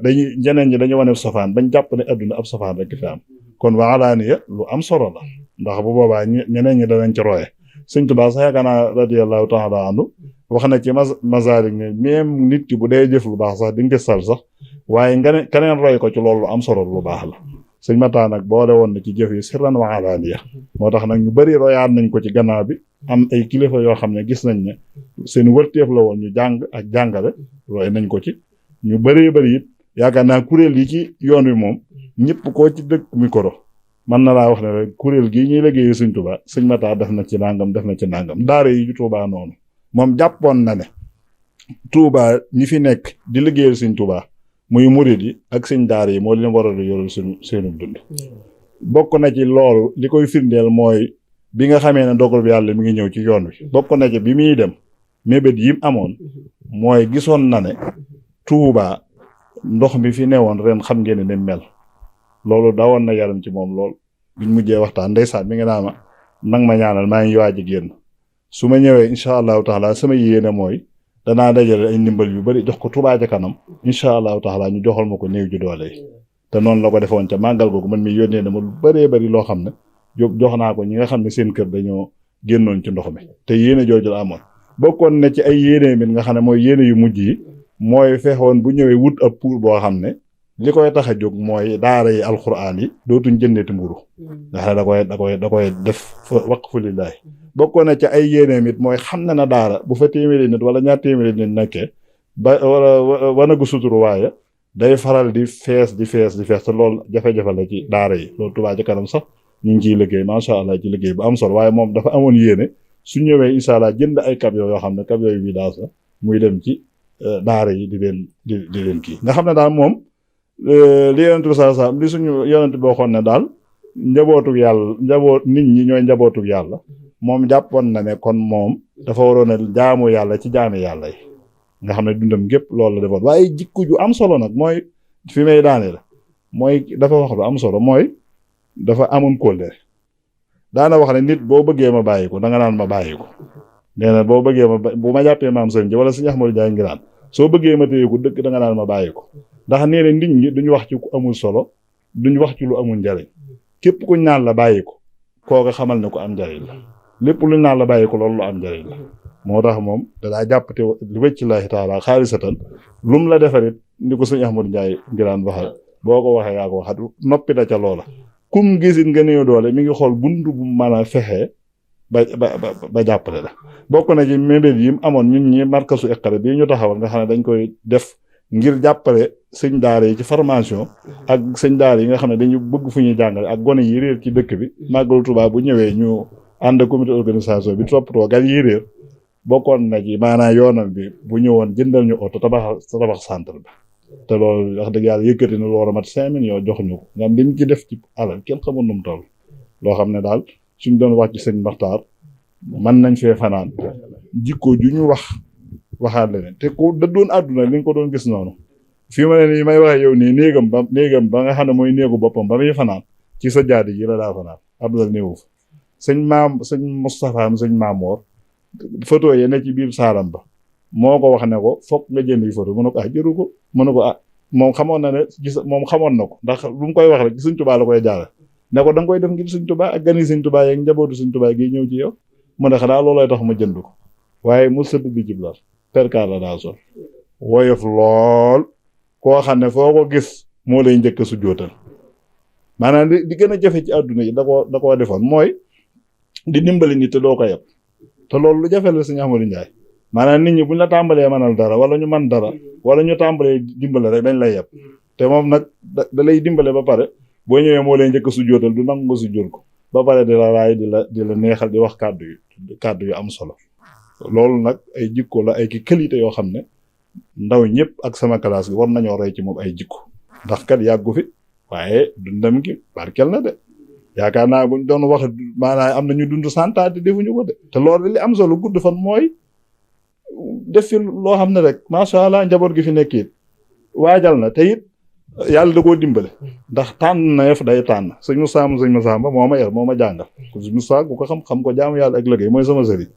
dañuy ñeneen ñi dañu wane safaan bañ jàpp ne adduna ab safaan rek fi am kon wa alaaniya lu am solo la ndax bu boobaa ñeneen ñi danañ ci roye Sëñ Tuubaa sax yaakaar naa radiyallahu taala anhu wax na ci Masaalik ne même nit ki bu dee jëf lu baax sax di ngistal sax waaye keneen roy ko ci loolu lu am solo lu baax la sëñ Matar nag boole woon na ci jëf yi sirran wa alaaniya moo tax nag ñu bëri royaat nañ ko ci gannaaw bi am ay kilifa yoo xam ne gis nañ ne seen wërteef la woon ñu jàng ak jàngale roy nañ ko ci ñu bëree bëri it yaakaar naa kuréel yi ci yoon wi moom ñëpp koo ci dëkk micro mën na laa wax ne rek kuréel gii ñuy liggéeyee sëñ Tuubaa sëñ Matar def na ci nangam def na ci nangam daara yi ci Tuubaa noonu moom jàppoon na ne Tuubaa ñi fi nekk di liggéeyal sëñ Tuubaa muy murid yi ak sëñ daara yi moo leen waral yoral seenu dund bokk na ci loolu li koy firndeel mooy bi nga xamee ne dogal bi yàlla mi ngi ñëw ci yoon wi bokk na ci bi muy dem mébét yi mu amoon mooy gisoon na ne Tuubaa ndox mi fi newoon ren xam ngeen ne mel loolu dawoon na yaram ci moom lool biñ mujjee waxtaan ndeysaan mi nga naa ma nang ma ñaanal maa ngi waaj a génn su ma ñëwee incha allahu taala sama yéene mooy danaa dajale ay ndimbal yu bari jox ko Touba ca kanam incha allahu taala ñu joxal ma ko néew ju doole yi te noonu la ko defoon ca màggal googu man mi yónnee na ma lu bëree bëri loo xam ne jox naa ko ñi nga xam ne seen kër dañoo génnoon ci ndox mi te yéene jooju la amoon bokkoon na ci ay yéene mit nga xam ne mooy yéene yu mujj yi mooy fexoon bu ñëwee wut ab pour boo xam ne li koy tax a jóg mooy daara yi alxuraan yi dootuñ jëndeeti mburu nga xam ne da koy def waqfu lillaahi bokkoon na ci ay yéeneem it mooy xam na daara bu fa téeméeri nit wala ñaar téeméeri nit nekkee ba wala wanagu suturu waaye day faral di fees te loolu jafe-jafe la ci daara yi loolu Touba ca kanam sax ñu ngi ciy liggéey macha allah ci liggéey bu am solo waaye moom dafa amoon yéene su ñëwee incha allah jënd ay camion yoo xam ne camion yu vidange la muy dem ci daara yi di leen kii nga xam ne daal moom li yonent bi saa li suñu yonent bi waxoon ne daal njabootug nit ñi ñooy njabootug yàlla moom jàppoon na ne kon moom dafa waroon a jaamu yàlla ci jaami yàlla yi nga xam ne dundam gépp loolu la defoon waaye jikko ju am solo nag mooy fi may daane la mooy dafa wax lu am solo mooy dafa amoon kóllëre daana wax ne nit boo bëggee ma bàyyi ko da nga naan ma bàyyi ko nee na boo bëggee bu ma jàppee maam sëñ ji wala sëñ Ahmadu Jaay ngiraan soo bëggee ma téye ko dëgg da nga naan ma bàyyi ko ndax nee na nit ñi duñu wax ci ku amul solo duñu wax ci lu amul njariñ képp kuñ naan la bàyyi ko kooka xamal ne ko am njariñ la lépp luñ naan la bàyyi ko loolu lu am njariñ la moo tax moom dadaa jàppate li wecci laahi taala xaalisatan lum la defarit ni ko sëñ Ahmadu Njaay ngiraan waxal boo ko waxee yaa ko waxat noppi da ca loola kum gisit nga néew doole mi ngi xool buntu bu mën a fexee ba jàppale la bokk na ci mébét yi mu amoon ñun ñi markasu Iqra bii ñu taxawal nga xam ne dañ koy def ngir jàppale sëñ daara yi ci formation ak sëñ daara yi nga xam ne dañu bëgg fu ñuy jàngale ak gone yi réer ci dëkk bi màggalu Tuubaa bu ñëwee ñu ànd comité organisation bi toppatoo gan yi réer bokkoon na ci maanaam yoonam bi bu ñëwoon jëndal ñu oto tabax centre bi te loolu wax dëgg yàlla yëkkati na lu war a mat 5 millions jox ñu ko nga xam liñ ci def ci alal kenn xamul nu mu toll loo xam ne daal suñ doon wax ci sëñ Maxtaar mën nañ fee fanaan jikko ju ñu waxaat leneen te ku dëddoon àdduna li nga ko doon gis noonu fii ma ne nii may waxee yow nii néegam ba nga xam ne mooy néegu boppam ba muy fanaan ci sa jaadi ji la daa fanaan Abdul néewu fa sëñ Moustapha sëñ Maamoor photo yi ne ci biir saalam ba moo ko wax ne ko fokk nga jënd yi photo mu ne ko jëru ko mu ne ko moom xamoon na ne moom xamoon na ko ndax lu mu koy wax rek ci Sëñ Tuubaa la koy jaare ne ko da nga koy def ngir Sëñ Tuubaa ak gani Sëñ Tuubaa yeeg njabootu Sëñ Tuubaa gi ñëw ci yow mu ne xanaa loolooy tax ma jënd ko waaye mu sëdd bi jiblar perkaar la daa sol woyof lool koo xam ne foo ko gis moo lay njëkk su jootal maanaam di gën a jafe ci àdduna yi da koo defoon mooy di dimbali nit te doo ko yeb te loolu lu jafe la Sëñ Ahmadu Njaay maanaam nit ñi buñ la tàmbalee mënal dara wala ñu man dara wala ñu tàmbalee dimbale rek dañ lay yeb te moom nag da lay dimbale ba pare boo ñëwee moo lay njëkk su jootal du nangu nga su jot ko ba pare di la raay di la neexal di wax kàddu yu am solo loolu nag ay jikko la ay ki qualité yoo xam ne ndaw ñëpp ak sama classe gi war nañoo roy ci moom ay jikko ndax kat yàggu fi waaye dundam gi barkel na de yaakaar naa buñ doon wax maanaam am na ñu dund santaat te defuñu ko de te loolu li am solo gudd fan mooy def fi loo xam ne rek macha allah njaboot gi fi nekk it waajal na te it yàlla da koo dimbale ndax tànn na yëf day tànn sëñ Moussa moo ma yar moo ma jàngal sëñ Moussa ku ko xam ko jaamu yàlla ak liggéey mooy sama sëriñ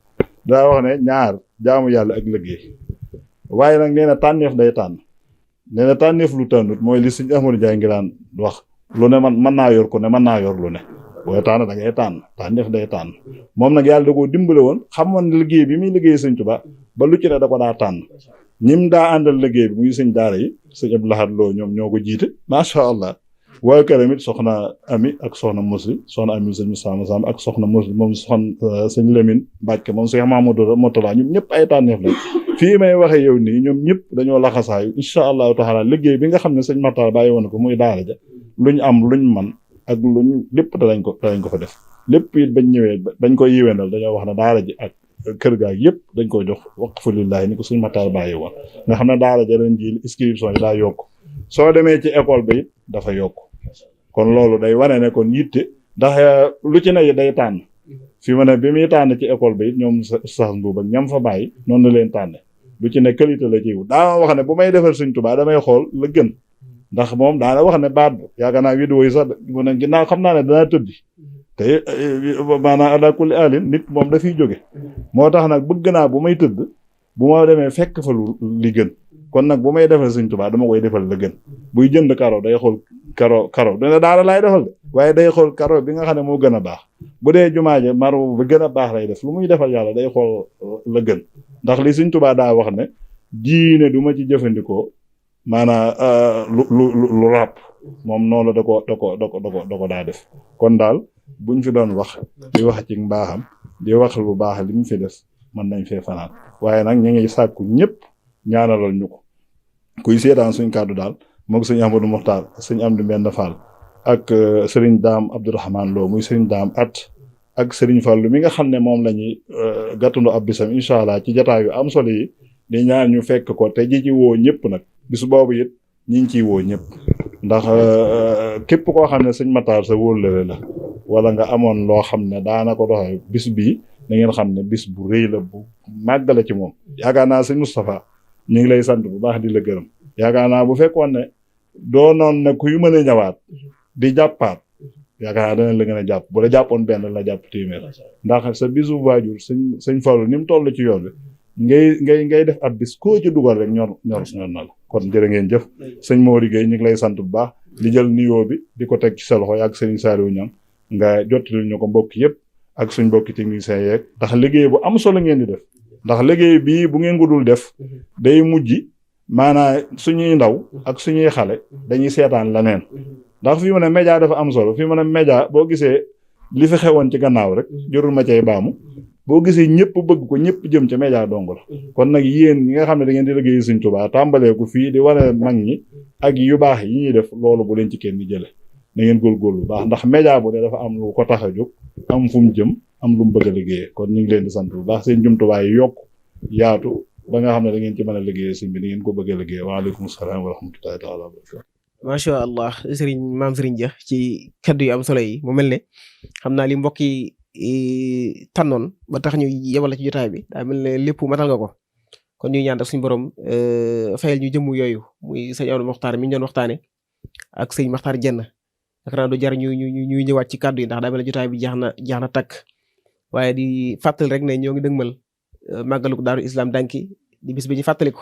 daa wax ne ñaar jaamu yàlla ak liggéey waaye nag nee na tànneef day tànn nee na tànneef lu tànnut mooy li sëñ Ahmadou Ndiaye ngi daan wax lu ne mën naa yor ko ne mën naa yor lu ne booy tànn da ngay tànn tànneef day tànn moom nag yàlla da koo dimbale woon xamoon liggéey bi muy liggéey sëñ Tuubaa ba lu ci ne da ko daa tànn ñim daa àndal liggéey bi muy sëñ daara yi sëñ Abdou Lahad Lo ñoom ñoo ko jiite macha allah waaye këram it soxna Ami ak soxna Musli soxna Ami sëñ Moussa ak soxna Musli moom soxna sëñ Lamine Mbàkke moom sëñ Mamadou Motala ñoom ñëpp ay tànneef lañ fii may waxee yow nii ñoom ñëpp dañoo laxasaayu incha allahu taala liggéey bi nga xam ne sëñ Matar bàyyi woon ko muy daara ja luñ am luñ man ak luñ lépp danañ ko fa def lépp it bañ ñëwee bañ koy yiwénal dañoo wax ne daara ji ak kër gaak yëpp dañ koy jox waqfu lillahi ni ko sëñ Matar bàyyi woon nga xam ne daara ja ren ji inscription yi daa yokk soo demee ci école bi it dafa yokk kon loolu day wane ne kon yitte ndax lu ci ne day tànn fi mu ne bi muy tànn ci école bi it ñoom sax mbuub ak ñam fa bàyyi noonu la leen tànne lu ci ne qualité la ci wut daa wax ne bu may defal Sëñ Tuubaa damay xool la gën ndax moom daana wax ne baat bu yaakaar naa vidéo yi sax mu ne ginnaaw xam naa ne danaa tëddi te maanaam ala kulli alin nit moom dafiy jóge moo tax nag bëgg naa bu may tëdd bu ma demee fekk fa li gën kon nag bu may defal Sëñ Tuubaa dama koy defal la gën buy jënd karo day xool karo dina daara laay defal de waaye day xool karo bi nga xam ne moo gën a baax bu dee jumaaje maro ba gën a baax lay def lu muy defal yàlla day xool la gën ndax li Sëñ Tuubaa daa wax ne diine du ma ci jëfandikoo maanaam lu ràpp moom noonu da ko daa def kon daal buñ fi doon wax di wax ci mbaaxam di wax lu baax li mu fi def mën nañ fee fanaan waaye nag ñu ngi sàkku ñëpp ñaanalal ñu ko kuy seetaan suñ kàddu daal moog sëñ Ahmadou Mokhtar sëñ Amdi Mbend Fall ak sëriñ Daam Abdourahmane Lo muy sëriñ Daam ak sëriñ Fallu mi nga xam ne moom la ñuy gàttandu ab bisam incha allah ci jotaay yu am solo yi di ñaan ñu fekk ko te ji ci woo ñëpp nag bis boobu it ñi ngi ciy woo ñëpp ndax képp koo xam ne sëñ Matar sa wóllëre la wala nga amoon loo xam ne daana ko doxee bis bii da ngeen xam ne bis bu rëy la bu màggale ci moom yaakaar naa sëñ Moustapha ñu ngi lay sant bu baax di la gërëm yaakaar naa bu fekkoon ne doonoon ne kuy mën a ñëwaat di jàppaat yaakaar naa dana la gën a jàpp bu la jàppoon benn la jàpp téeméer ndax sa bisu waajur sëñ Fallu ni mu toll ci yoon bi ngay def ab bis koo ci dugal rek ñor na la kon jërë ngeen jëf sëñ Mori Gueye ñu ngi lay sant bu baax di jël nuyoo bi di ko teg ci sa loxo ak sëñ Saliou Niang nga jottali ñu ko mbokk yëpp ak suñ mbokki techniciens yeeg ndax liggéey bu am solo ngeen di def ndax liggéey bii bu ngeen ko dul def day mujj maanaam suñuy ndaw ak suñuy xale dañuy seetaan leneen ndax fi mu ne média dafa am solo fi mu ne média boo gisee li fi xewoon ci gannaaw rek jorul ma cay baamu boo gisee ñëpp bëgg ko ñëpp jëm ca média dong la kon nag yéen ñi nga xam ne da ngeen di liggéey Sëñ Tuubaa tàmbalee ko fii di wane mag ñi ak yu baax yi ñuy def loolu bu leen ci kenn di jële na ngeen góorgóorlu bu baax ndax média bu dee dafa am lu ko tax a jóg am fu mu jëm am lu mu bëgg a liggéeyee kon ñu ngi leen di sant bu baax seen jumtuwaay yi yokk yaatu ba nga xam ne da ngeen ci mën a liggéeyee sëñ bi da ngeen ko bëgg a liggéeyee waaleykum salaam wa rahmatullahi taala wa barakatu macha allah maam Serigne Dia ci kaddu yu am solo yi mu mel ne xam naa li mbokk yi tànnoon ba tax ñu yebal ci jotaay bi daa mel ne lépp matal nga ko kon ñuy ñaan suñu borom fayal ñu jëmm yooyu muy sëñ Abdou Mokhtar mi ñu doon waxtaane ak sëñ Makhtar Jenn yaakaar naa du jar ñuy ñëwaat ci kaddu yi ndax daa mel ne jotaay bi jeex na takk waaye di fàttali rek ne ñoo ngi dëgmal màggalu Daaru Islam Danki di bis bi ñu fàttaliku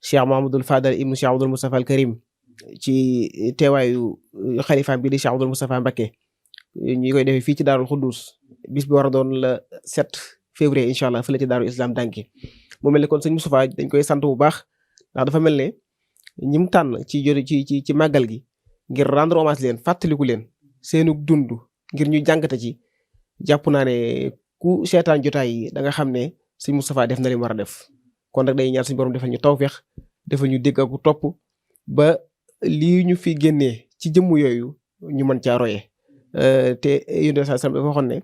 Cheikh Mahamadul Fadal ibnu Cheikh Abdoul Moustapha al Karim ci teewaayu xalifaam bi di Cheikh Abdoul Moustapha Mbacké ñu koy defee fii ci Daarul Xuddus bis bi war a doon le 7 février incha allah fële ci Daaru Islam Danki mu mel ne kon sëñ Moustapha dañ koy sant bu baax ndax dafa mel ne ñim tànn ci màggal gi ngir rendre hommage leen fàttaliku leen seenu dund ngir ñu jàngate ci jàpp naa ne ku seetaan jotaay yi da nga xam ne sëñ Moustapha def na li mu war a def kon nag day ñaan suñu borom defal ñu tawfeex defal ñu dégg ak topp ba lii ñu fi génnee ci jëmm yooyu ñu mën caa royee te yonent sallallahu alayhi wasallam dafa waxoon ne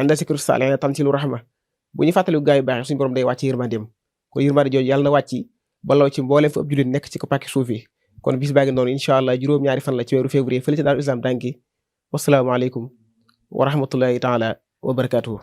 inda zikri saalihiina tanzilu rahma bu ñu fàttaliku gaa yu baax suñu borom day wàcc yërmandeem kon yërmande jooju yàlla na wàcc balaw ci mbooleem fu ab jullit nekk ci ko pàkki suuf yi kon bis baa ngi noonu incha allah juróom-ñaari fan la ci weeru février fële ci Daaru Islam Danki wasalaamaaleykum wa rahmatullahi taala wa barakaatuhu